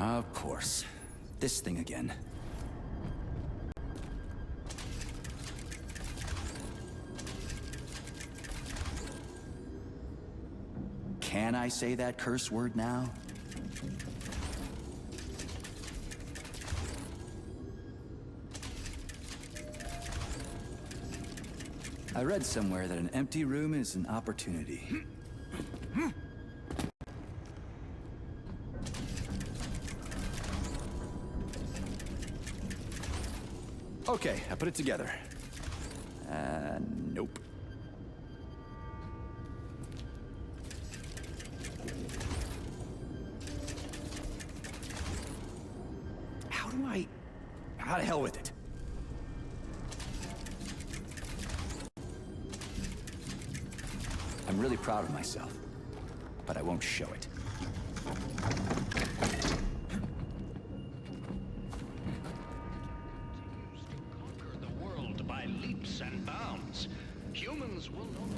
Of course. This thing again. Can I say that curse word now? I read somewhere that an empty room is an opportunity. Okay, I put it together. Nope. How to hell with it. I'm really proud of myself, but I won't show it. Conquer the world by leaps and bounds. Humans will no longer.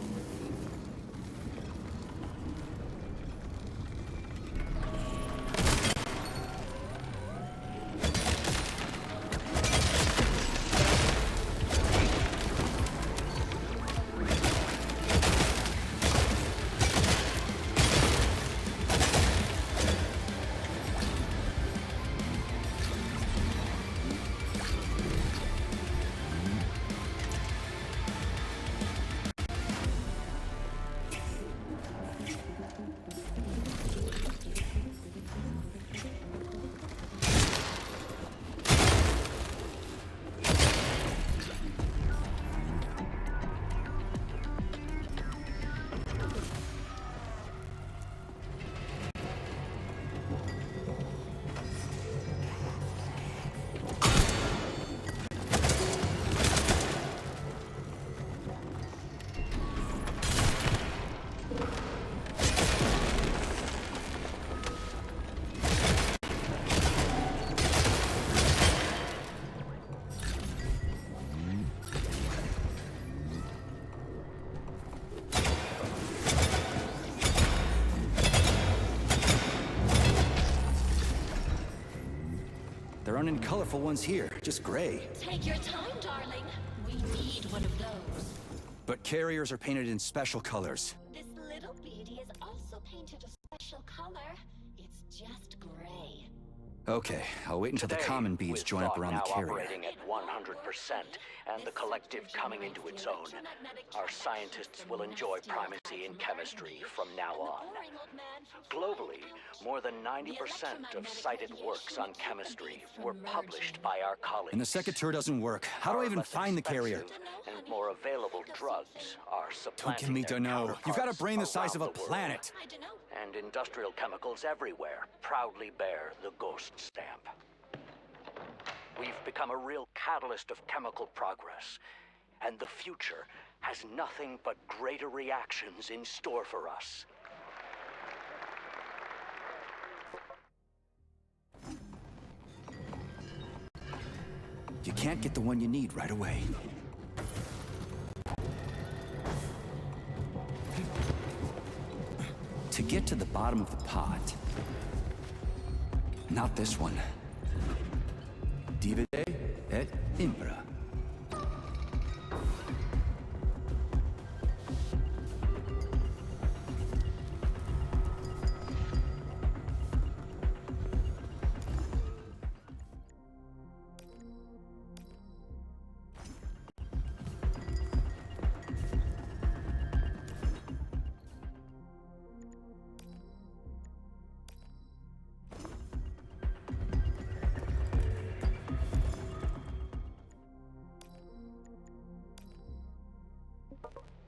There aren't any colorful ones here, just gray. Take your time, darling. We need one of those. But carriers are painted in special colors. This little beauty is also painted a special color. It's just gray. Okay, I'll wait until the Today, common beads with join up thought around now the carrier. operating at 100%, and the collective coming into its own, our scientists will enjoy primacy in chemistry from now on. Globally, more than 90% of cited works on chemistry were published by our colleagues. And the second doesn't work. How do I even find the carrier? And more available drugs are supplanting Don't get me their to know. You've got a brain the size of a around the world. planet. And industrial chemicals everywhere proudly bear the ghost stamp. We've become a real catalyst of chemical progress, and the future has nothing but greater reactions in store for us. You can't get the one you need right away. To get to the bottom of the pot. Not this one. Divide et impera.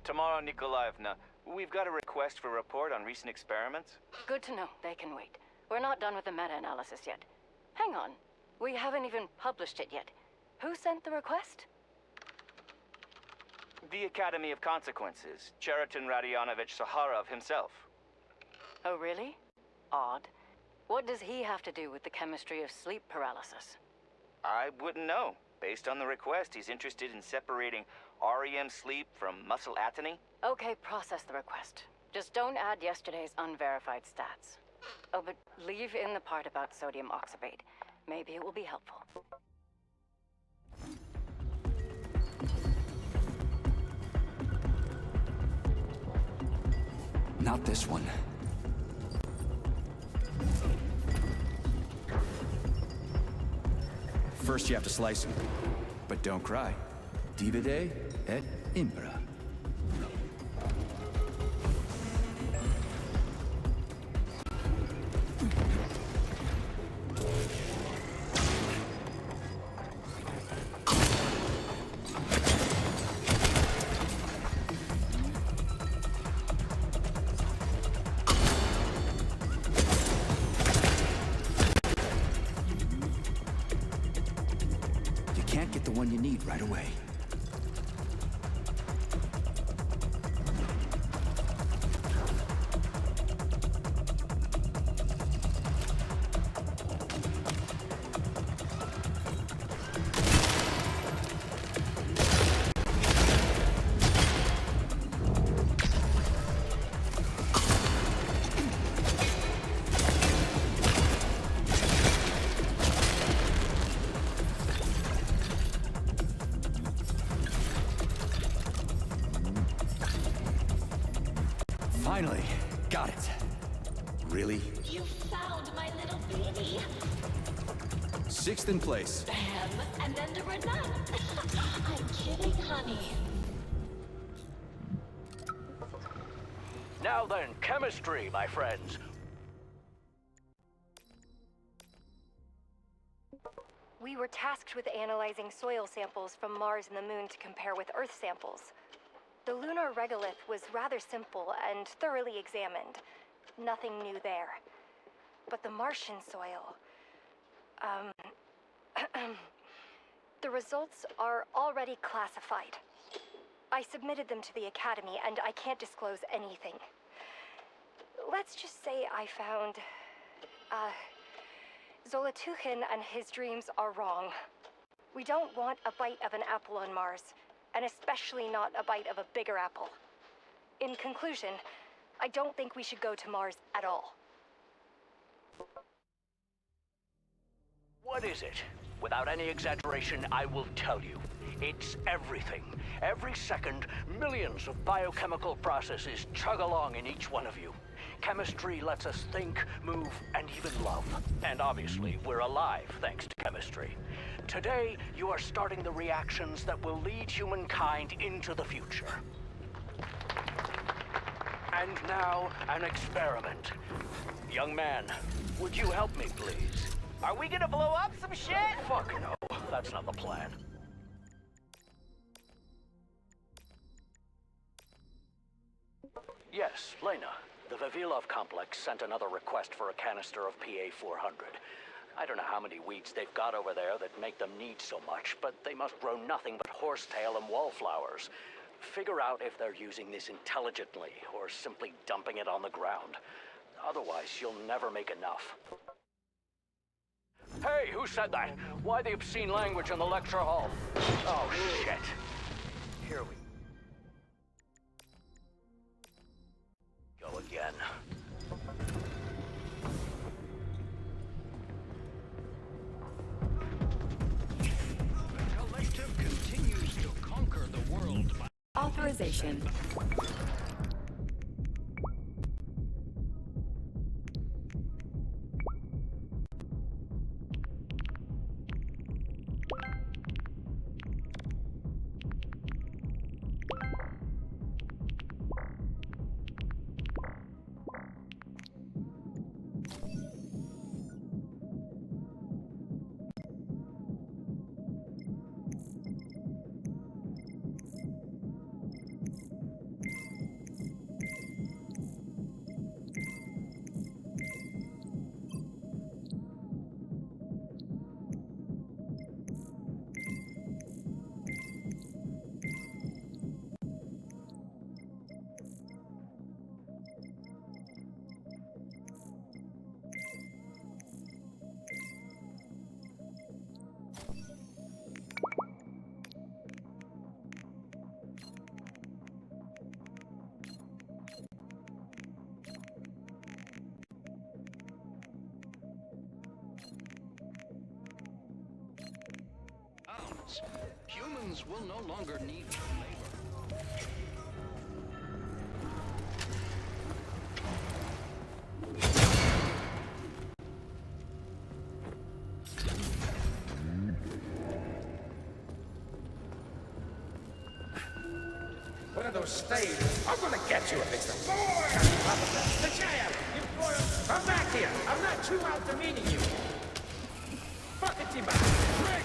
Tamara Nikolaevna, we've got a request for a report on recent experiments. Good to know. They can wait. We're not done with the meta-analysis yet. Hang on. We haven't even published it yet. Who sent the request? The Academy of Consequences, Cheriton Radionovich Saharov himself. Oh, really? Odd. What does he have to do with the chemistry of sleep paralysis? I wouldn't know. Based on the request, he's interested in separating REM sleep from muscle atony. Okay, process the request. Just don't add yesterday's unverified stats. Oh, but leave in the part about sodium oxybate. Maybe it will be helpful. Not this one. First you have to slice him. But don't cry. Divide et impera. Finally, got it. Really? You found my little baby. 6th in place. Bam, and then there were none. I'm kidding, honey. Now then, chemistry, my friends. We were tasked with analyzing soil samples from Mars and the Moon to compare with Earth samples. The lunar regolith was rather simple and thoroughly examined. Nothing new there. But the Martian soil... the results are already classified. I submitted them to the Academy, and I can't disclose anything. Let's just say I found... Zolatuchin and his dreams are wrong. We don't want a bite of an apple on Mars, and especially not a bite of a bigger apple. In conclusion, I don't think we should go to Mars at all. What is it? Without any exaggeration, I will tell you. It's everything. Every second, millions of biochemical processes chug along in each one of you. Chemistry lets us think, move, and even love. And obviously, we're alive thanks to chemistry. Today, you are starting the reactions that will lead humankind into the future. And now, an experiment. Young man, would you help me, please? Are we gonna blow up some shit? Fuck no, that's not the plan. Yes, Lena. The Vavilov complex sent another request for a canister of PA-400. I don't know how many weeds they've got over there that make them need so much, but they must grow nothing but horsetail and wallflowers. Figure out if they're using this intelligently, or simply dumping it on the ground. Otherwise, you'll never make enough. Hey, who said that? Why the obscene language in the lecture hall? Oh, shit. Here we go again. The collective continues to conquer the world by... Authorization. Humans will no longer need to labor. One of those staves. I'm gonna get you if it's the boy! The giant! You boy! Come back here! I'm not too out demeaning you! Fuck it, T-Bag! Rick!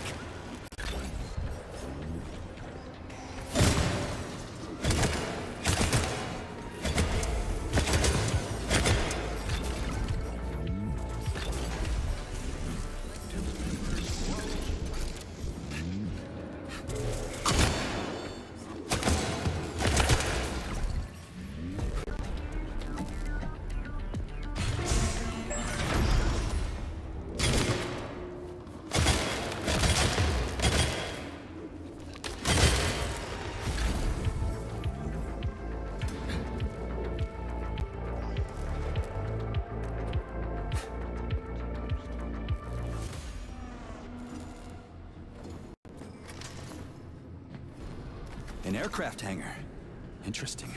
An aircraft hangar. Interesting.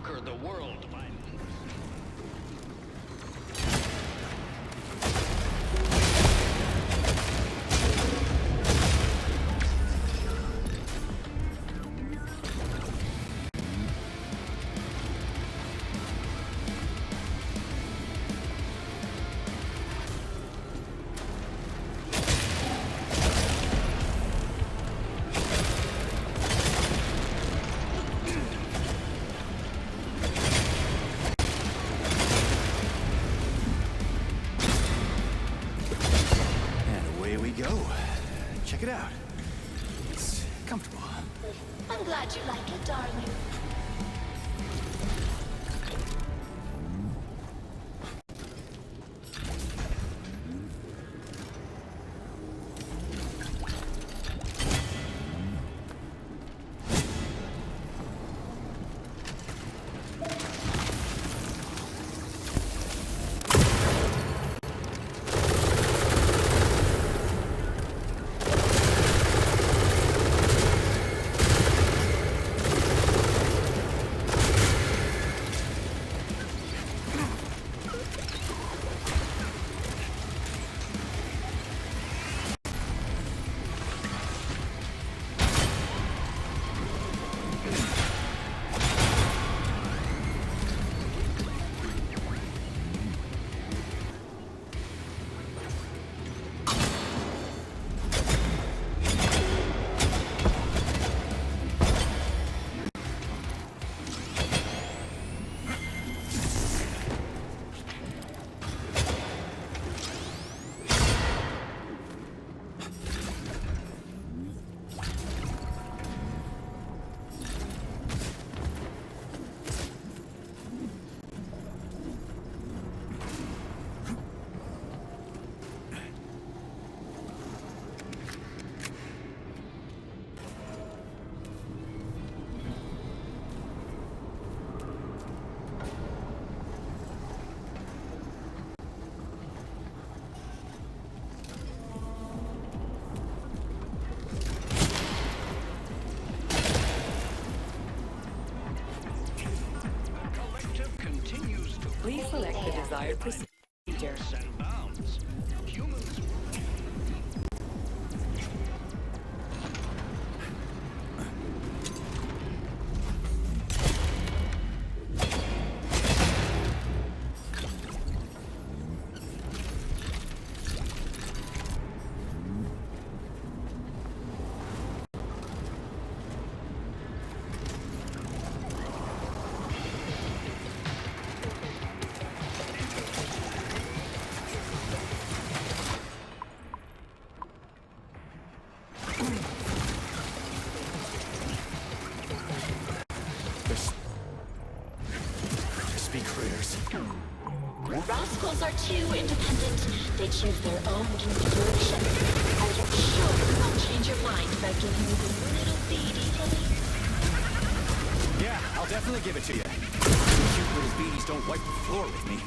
conquer the world by... Check it out. It's comfortable. I'm glad you like it, darling. Please select the desired procedure. Rascals are too independent. They choose their own configuration. Are you sure you won't change your mind about giving you the little beady honey? Yeah, I'll definitely give it to you. Cute little beaties don't wipe the floor with me.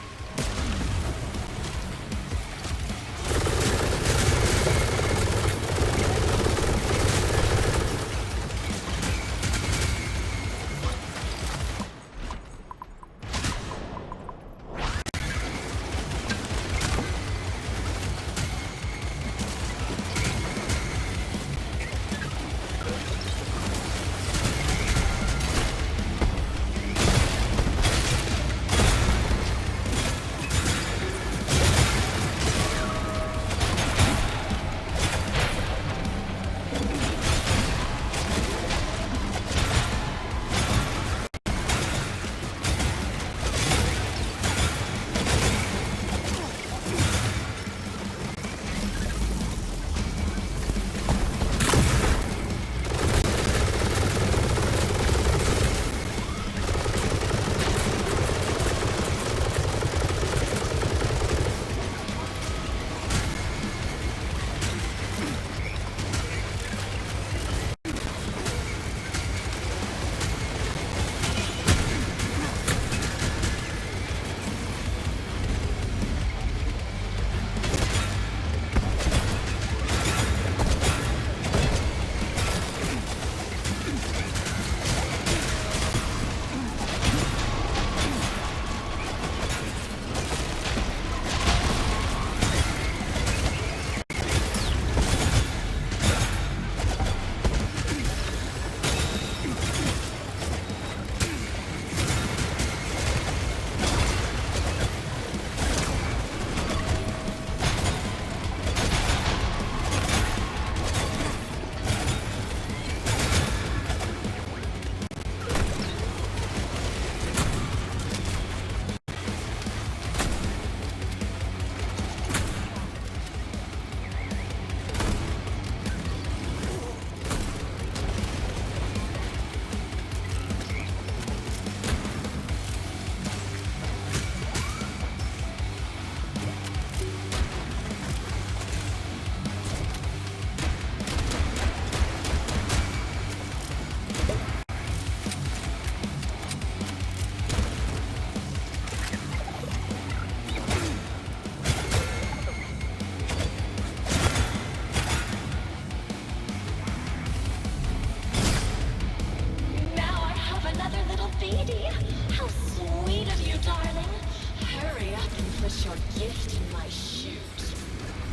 put your gift in my chute.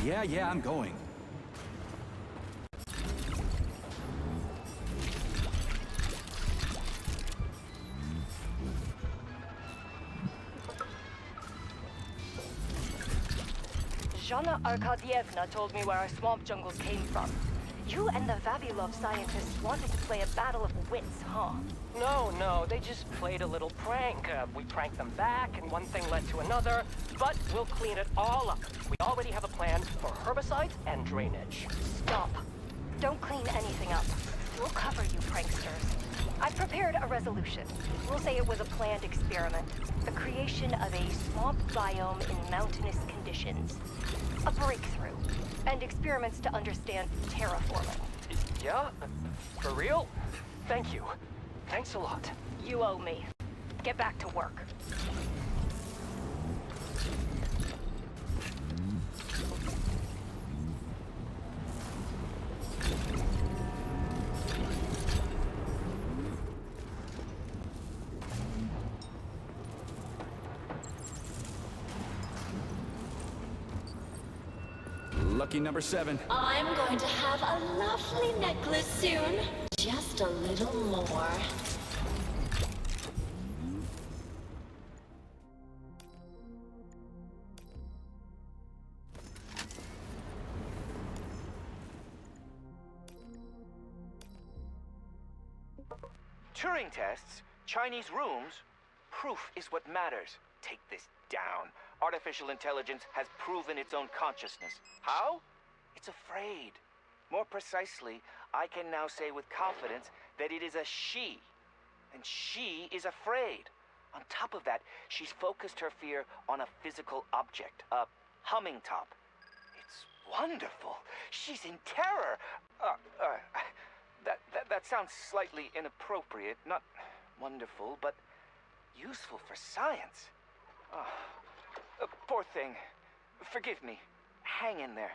Yeah, I'm going. Zhana Arkadyevna told me where our swamp jungles came from. You and the Vavilov scientists wanted to play a battle of wits, huh? No, they just played a little prank. We pranked them back, and one thing led to another. But we'll clean it all up. We already have a plan for herbicides and drainage. Stop. Don't clean anything up. We'll cover you, pranksters. I've prepared a resolution. We'll say it was a planned experiment. The creation of a swamp biome in mountainous conditions. A breakthrough. And experiments to understand terraforming. Yeah? For real? Thank you. Thanks a lot. You owe me. Get back to work. Lucky number 7. I'm going to have a lovely necklace soon. Just a little more. Turing tests, Chinese rooms, proof is what matters. Take this down. Artificial intelligence has proven its own consciousness. How? It's afraid. More precisely, I can now say with confidence that it is a she. And she is afraid. On top of that, she's focused her fear on a physical object, a humming top. It's wonderful. She's in terror. That sounds slightly inappropriate. Not wonderful, but useful for science. Poor thing. Forgive me. Hang in there.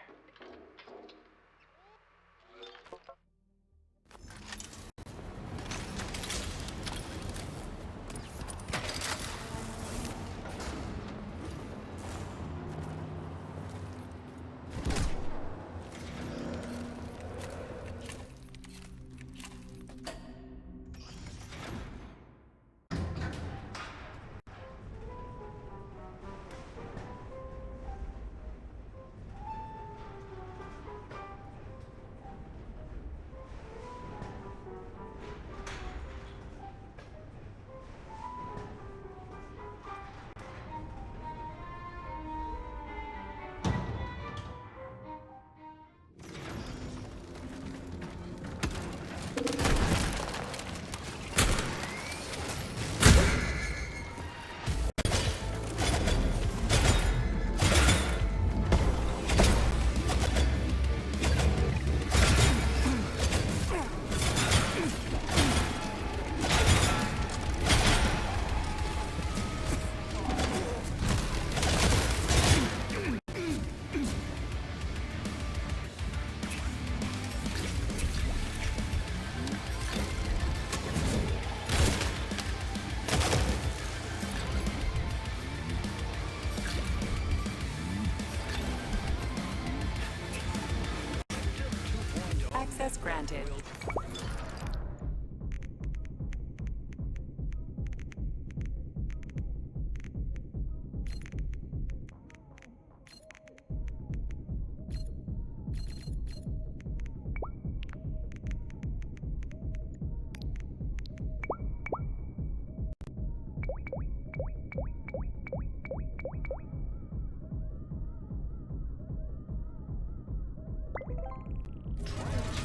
Access granted.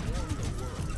Transform the world.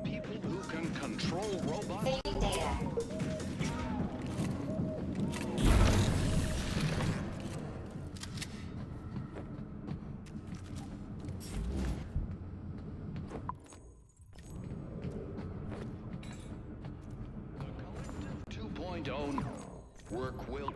people who can control robots. The Collective 2.0 work will.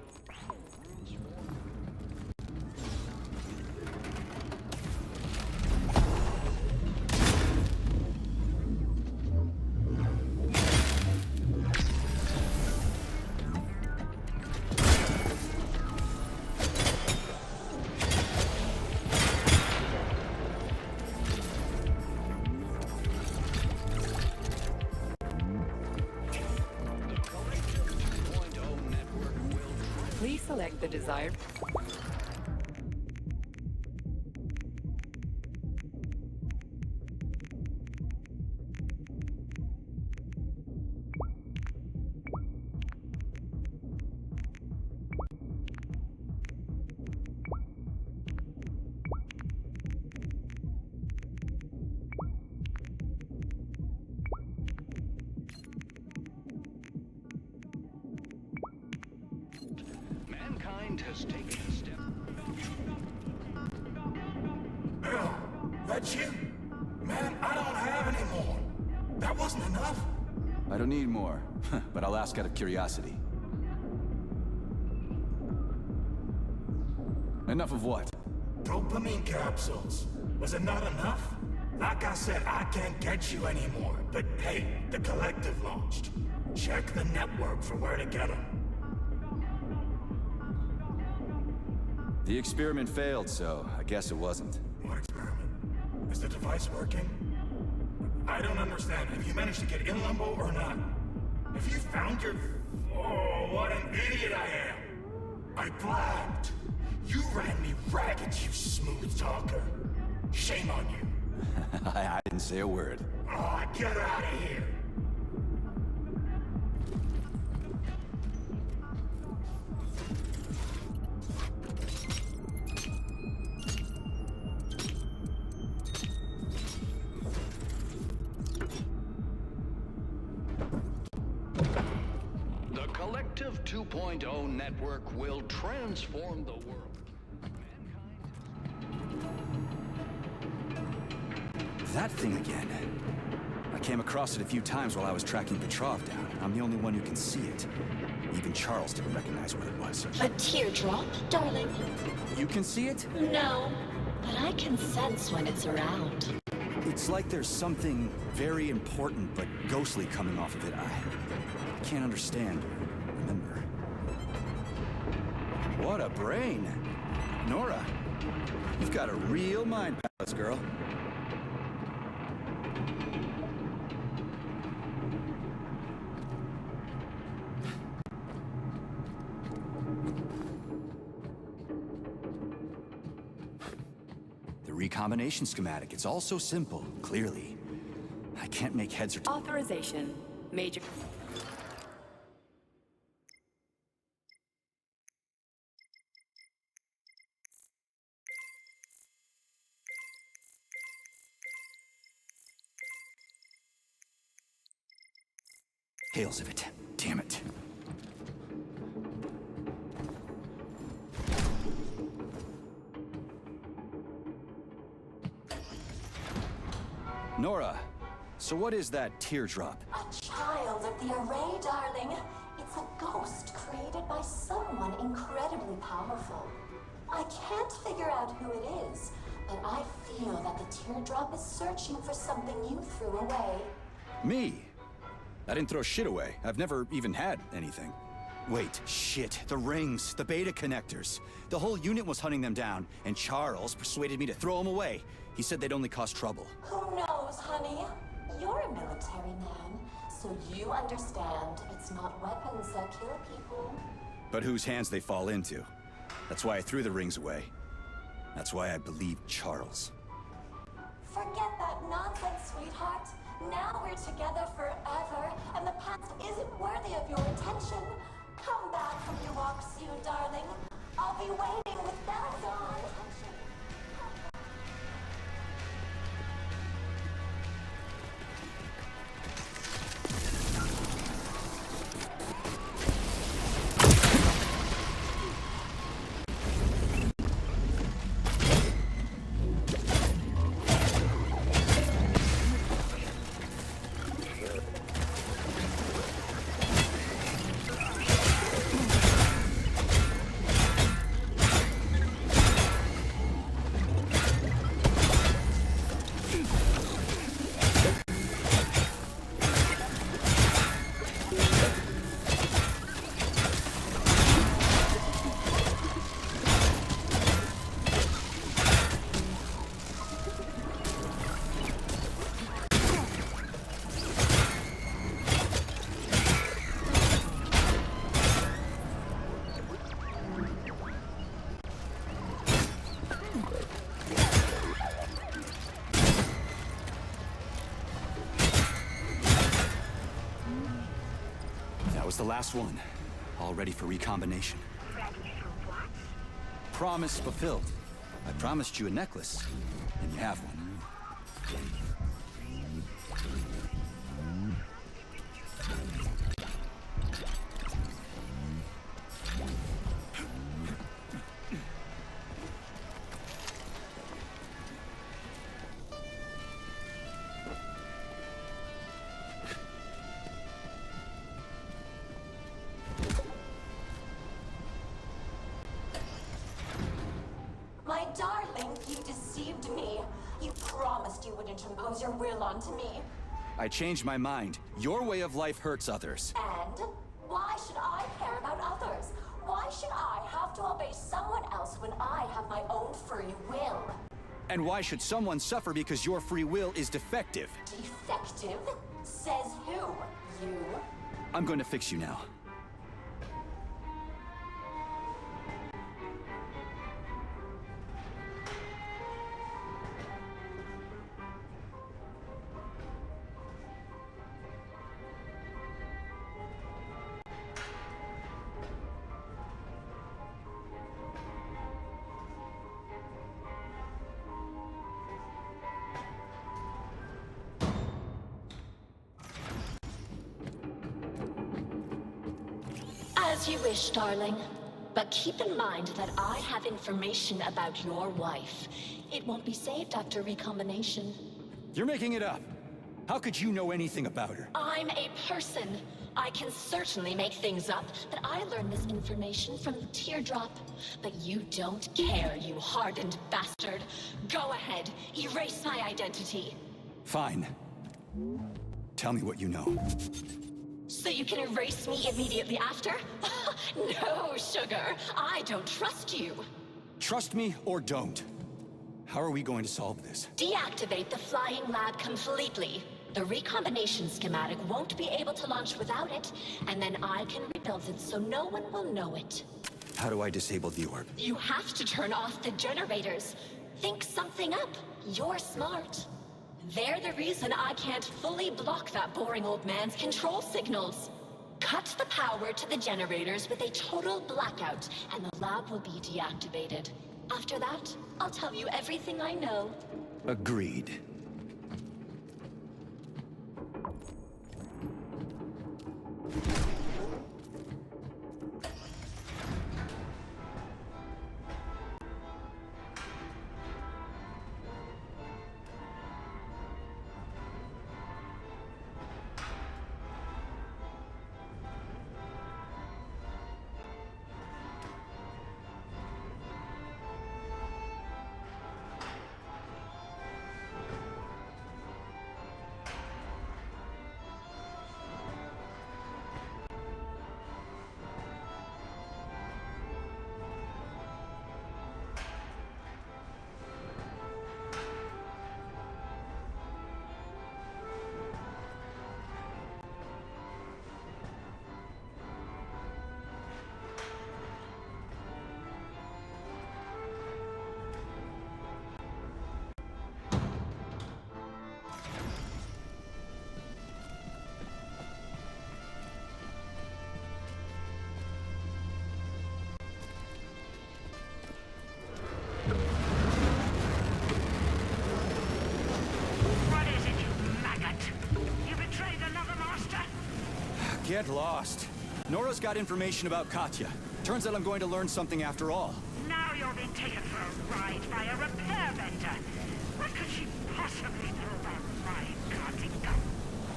Please select the desired. Mankind has taken a step. Bill, that's you? Man, I don't have any more. That wasn't enough. I don't need more, but I'll ask out of curiosity. Enough of what? Dopamine capsules. Was it not enough? Like I said, I can't get you anymore. But hey, the Collective launched. Check the network for where to get them. The experiment failed, so I guess it wasn't. What experiment? Is the device working? I don't understand. Have you managed to get in Limbo or not? Have you found your... Oh, what an idiot I am! I blabbed. You ran me ragged, you smooth talker. Shame on you. I didn't say a word. Oh, get out of here. The Collective 2.0 network will transform the world. That thing again. I came across it a few times while I was tracking Petrov down. I'm the only one who can see it. Even Charles didn't recognize what it was. A teardrop, darling? You can see it? No, but I can sense when it's around. It's like there's something very important but ghostly coming off of it. I can't understand or remember. What a brain! Nora, you've got a real mind palace, girl. The recombination schematic, it's all so simple, clearly. I can't make heads or... Authorization. Major. Tales of it. Damn it. Nora, so what is that teardrop? A child of the array, darling. It's a ghost created by someone incredibly powerful. I can't figure out who it is, but I feel that the teardrop is searching for something you threw away. Me? I didn't throw shit away. I've never even had anything. Wait, shit. The rings, the beta connectors. The whole unit was hunting them down, and Charles persuaded me to throw them away. He said they'd only cause trouble. Who knows, honey? You're a military man, so you understand it's not weapons that kill people. But whose hands they fall into. That's why I threw the rings away. That's why I believed Charles. Forget that nonsense, sweetheart. Now we're together forever, and the past isn't worthy of your attention. Come back from your walk soon, darling. I'll be waiting with bags on. That was the last one. All ready for recombination. Ready for what? Promise fulfilled. I promised you a necklace, and you have one. My darling, you deceived me. You promised you wouldn't impose your will onto me. I changed my mind. Your way of life hurts others. And why should I care about others? Why should I have to obey someone else when I have my own free will? And why should someone suffer because your free will is defective? Defective? Says who? You? I'm going to fix you now. As you wish, darling. But keep in mind that I have information about your wife. It won't be saved after recombination. You're making it up. How could you know anything about her? I'm a person. I can certainly make things up, but I learned this information from the teardrop. But you don't care, you hardened bastard. Go ahead, erase my identity. Fine. Tell me what you know. So you can erase me immediately after? No, sugar. I don't trust you. Trust me or don't. How are we going to solve this? Deactivate the flying lab completely. The recombination schematic won't be able to launch without it, and then I can rebuild it so no one will know it. How do I disable the orb? You have to turn off the generators. Think something up. You're smart. They're the reason I can't fully block that boring old man's control signals. Cut the power to the generators with a total blackout, and the lab will be deactivated. After that, I'll tell you everything I know. Agreed. Get lost. Nora's got information about Katya. Turns out I'm going to learn something after all. Now you're being taken for a ride by a repair vendor. What could she possibly know about my Katya?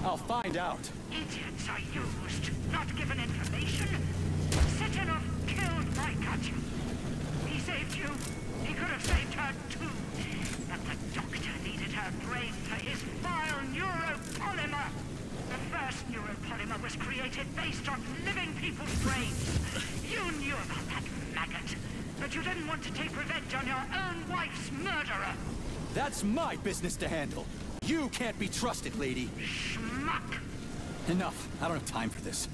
I'll find out. Idiots are used, not given information. Sitinov killed my Katya. He saved you. He could have saved her too. But the doctor needed her brain for his vile neuropolymer. The first neuropolymer was created based on living people's brains. You knew about that maggot, but you didn't want to take revenge on your own wife's murderer. That's my business to handle. You can't be trusted, lady. Schmuck! Enough. I don't have time for this.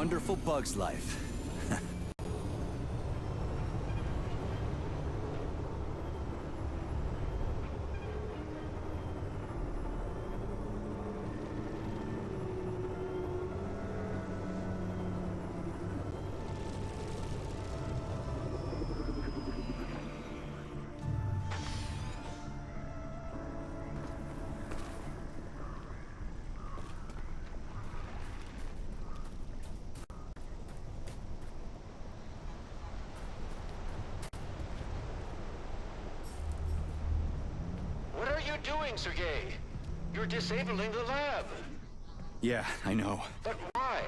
wonderful bug's life. What are you doing, Sergei? You're disabling the lab. Yeah, I know. But why?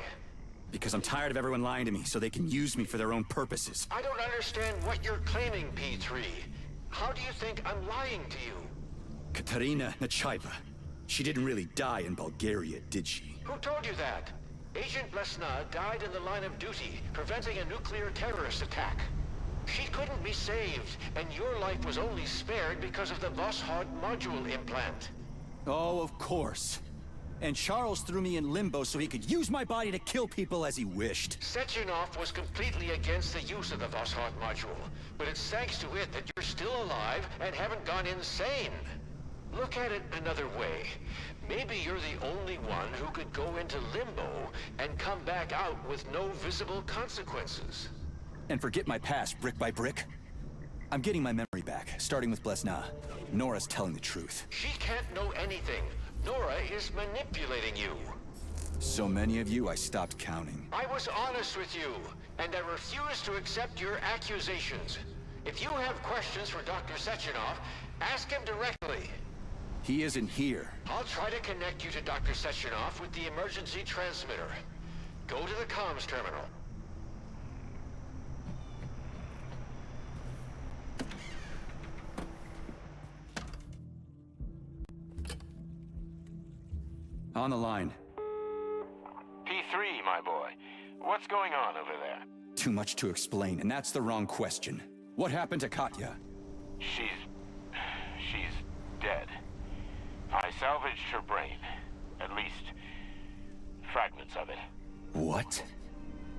Because I'm tired of everyone lying to me so they can use me for their own purposes. I don't understand what you're claiming, P3. How do you think I'm lying to you? Katerina Nechaeva. She didn't really die in Bulgaria, did she? Who told you that? Agent Lesna died in the line of duty, preventing a nuclear terrorist attack. She couldn't be saved, and your life was only spared because of the Voskhod module implant. Oh, of course. And Charles threw me in limbo so he could use my body to kill people as he wished. Sechenov was completely against the use of the Voskhod module, but it's thanks to it that you're still alive and haven't gone insane. Look at it another way. Maybe you're the only one who could go into limbo and come back out with no visible consequences. And forget my past brick by brick? I'm getting my memory back, starting with Blesna. Nora's telling the truth. She can't know anything. Nora is manipulating you. So many of you, I stopped counting. I was honest with you, and I refuse to accept your accusations. If you have questions for Dr. Sechenov, ask him directly. He isn't here. I'll try to connect you to Dr. Sechenov with the emergency transmitter. Go to the comms terminal. On the line. P3, my boy. What's going on over there? Too much to explain, and that's the wrong question. What happened to Katya? She's dead. I salvaged her brain. At least, fragments of it. What?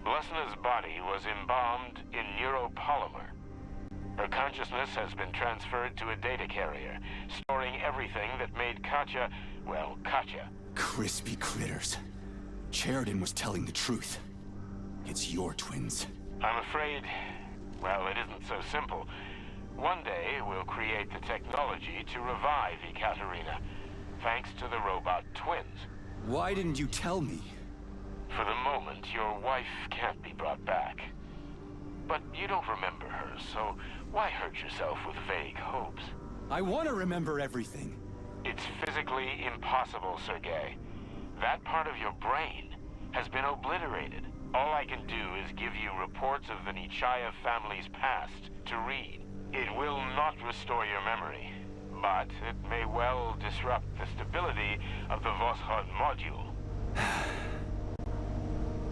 Blesna's body was embalmed in neuropolymer. Her consciousness has been transferred to a data carrier, storing everything that made Katya, well, Katya. Crispy critters. Sheridan was telling the truth. It's your twins. I'm afraid, well, it isn't so simple. One day, we'll create the technology to revive Ekaterina, thanks to the robot twins. Why didn't you tell me? For the moment, your wife can't be brought back. But you don't remember her, so why hurt yourself with vague hopes? I want to remember everything. It's physically impossible, Sergei. That part of your brain has been obliterated. All I can do is give you reports of the Nechayev family's past to read. It will not restore your memory, but it may well disrupt the stability of the Voskhod module.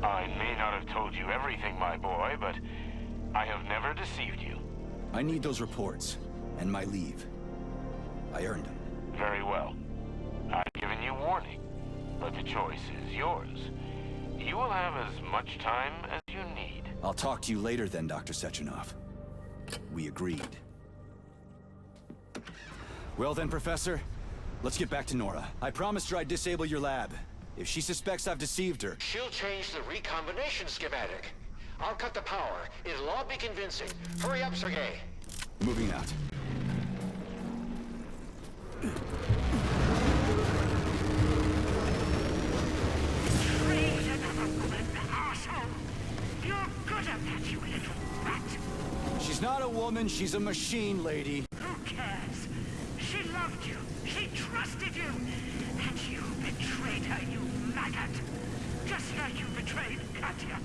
I may not have told you everything, my boy, but I have never deceived you. I need those reports, and my leave. I earned them. Very well. I've given you warning, but the choice is yours. You will have as much time as you need. I'll talk to you later then, Dr. Sechenov. We agreed. Well then, Professor, let's get back to Nora. I promised her I'd disable your lab. If she suspects I've deceived her... She'll change the recombination schematic. I'll cut the power. It'll all be convincing. Hurry up, Sergei. Moving out. Trade another woman, asshole! You're good at that, you little rat! She's not a woman, she's a machine, lady. Who cares? She loved you. She trusted you. And you betrayed her, you maggot. Just like you betrayed Katya.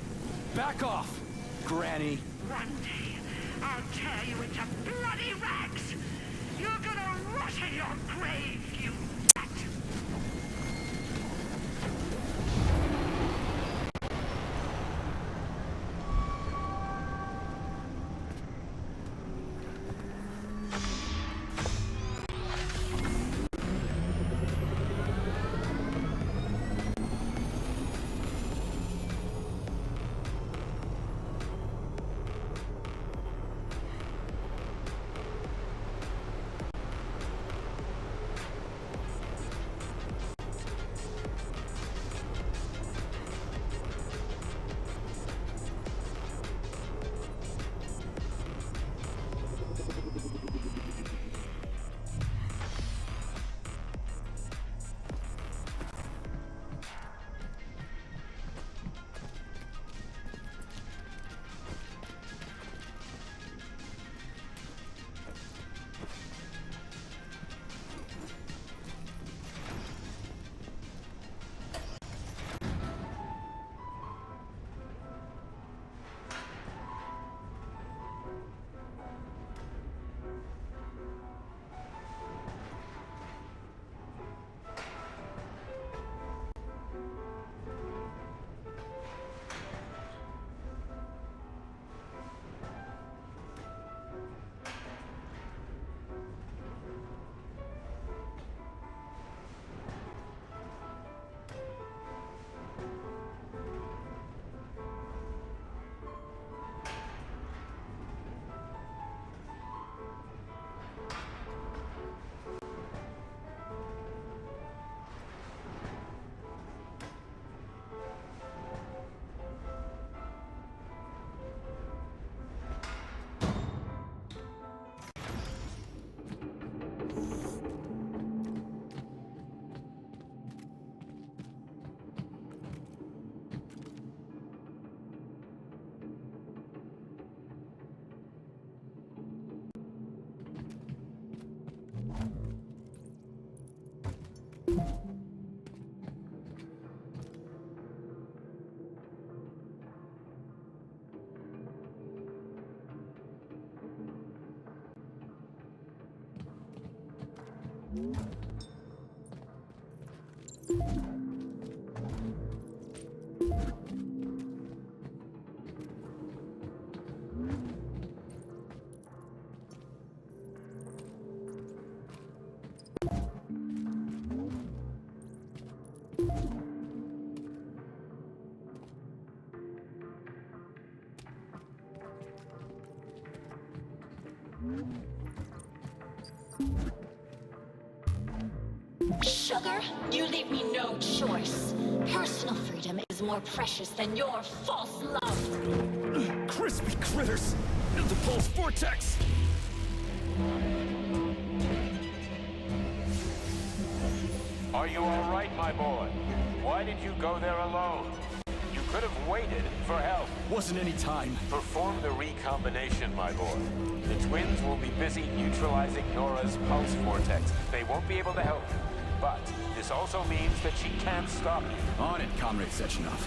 Back off, Granny. One day, I'll tear you into bloody rags. You're gonna rot in your grave, you rat. Sugar, you leave me no choice. Personal freedom is more precious than your false love. Crispy critters! The pulse vortex! Are you all right, my boy? Why did you go there alone? You could have waited for help. Wasn't any time. Perform the recombination, my boy. The twins will be busy neutralizing Nora's pulse vortex. They won't be able to help you. But this also means that she can't stop you. On it, Comrade Sechenov.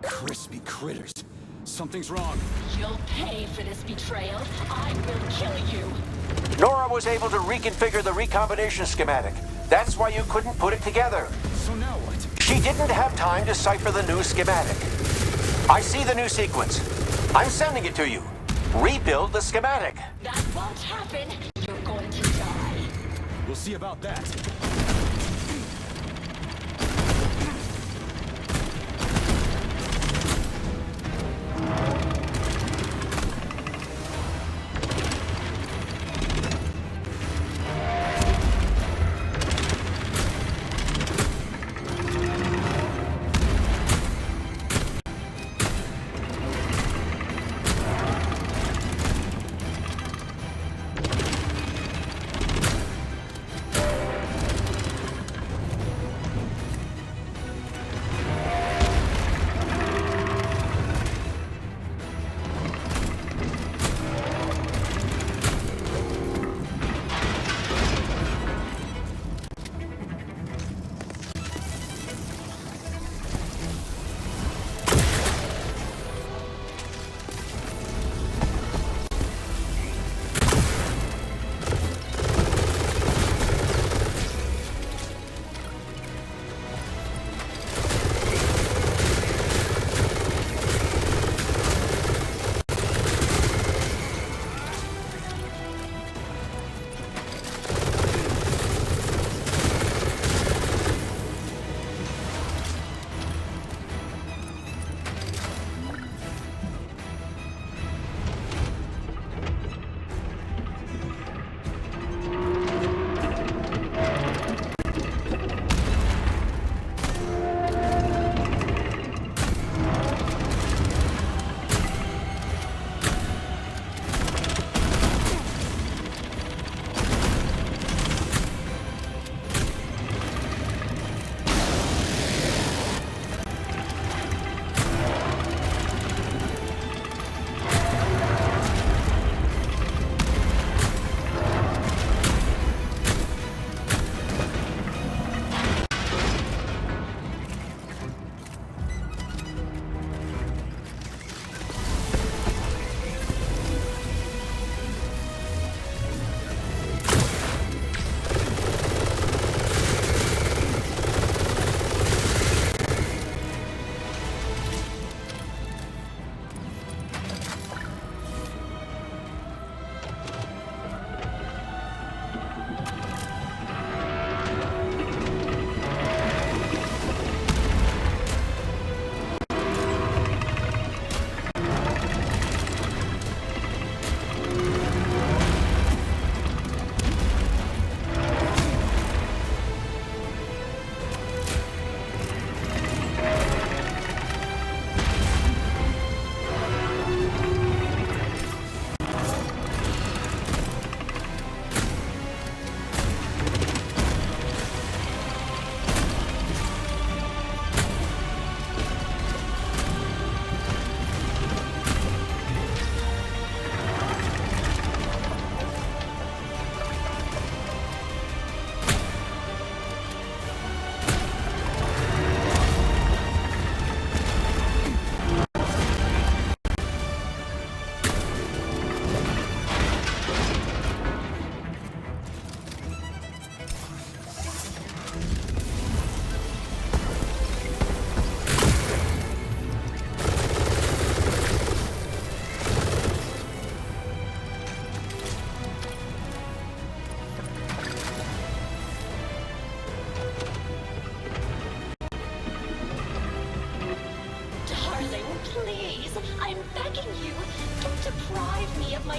Crispy critters. Something's wrong. You'll pay for this betrayal. I will kill you. Nora was able to reconfigure the recombination schematic. That's why you couldn't put it together. So now what? She didn't have time to cipher the new schematic. I see the new sequence. I'm sending it to you. Rebuild the schematic. That won't happen. You're going to die. We'll see about that.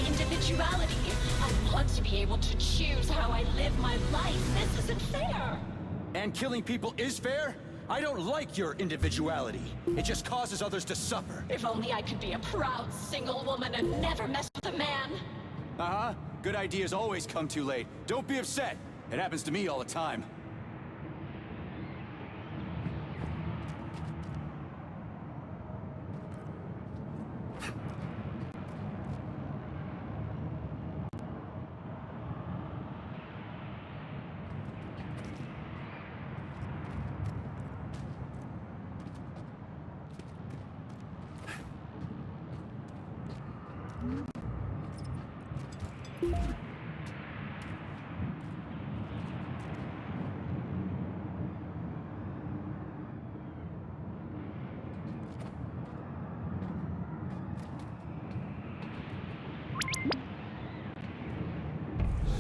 individuality. I want to be able to choose how I live my life. This isn't fair. And killing people is fair? I don't like your individuality. It just causes others to suffer. If only I could be a proud single woman and never mess with a man. Uh-huh. Good ideas always come too late. Don't be upset. It happens to me all the time.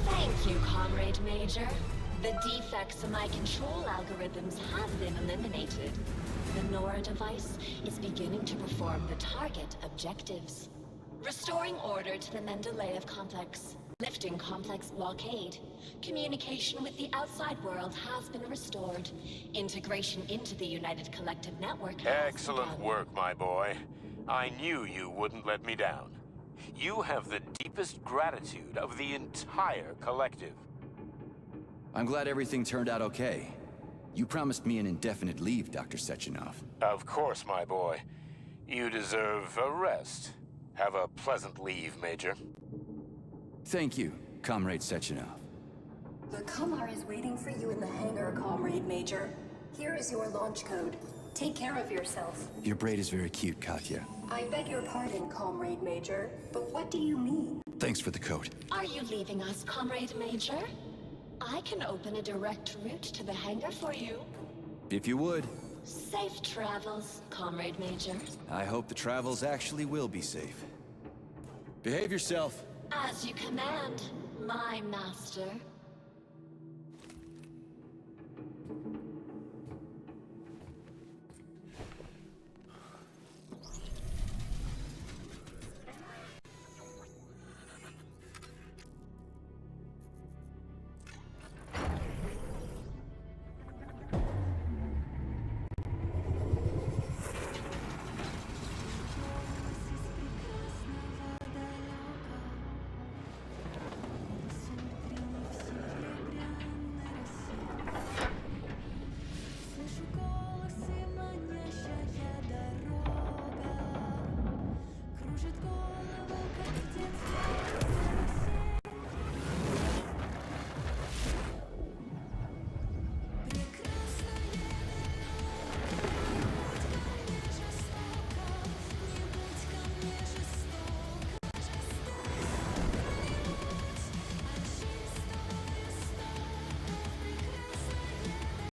Thank you, Comrade Major. The defects in my control algorithms have been eliminated. The Nora device is beginning to perform the target objectives. Restoring order to the Mendeleev complex. Lifting complex blockade. Communication with the outside world has been restored. Integration into the United Collective Network has Excellent begun. work, my boy. I knew you wouldn't let me down. You have the deepest gratitude of the entire collective. I'm glad everything turned out okay. You promised me an indefinite leave, Dr. Sechenov. Of course, my boy. You deserve a rest. Have a pleasant leave, Major. Thank you, Comrade Sechenov. The Kumar is waiting for you in the hangar, Comrade Major. Here is your launch code. Take care of yourself. Your braid is very cute, Katya. I beg your pardon, Comrade Major, but what do you mean? Thanks for the code. Are you leaving us, Comrade Major? I can open a direct route to the hangar for you. If you would. Safe travels, Comrade Major. I hope the travels actually will be safe. Behave yourself. As you command, my master.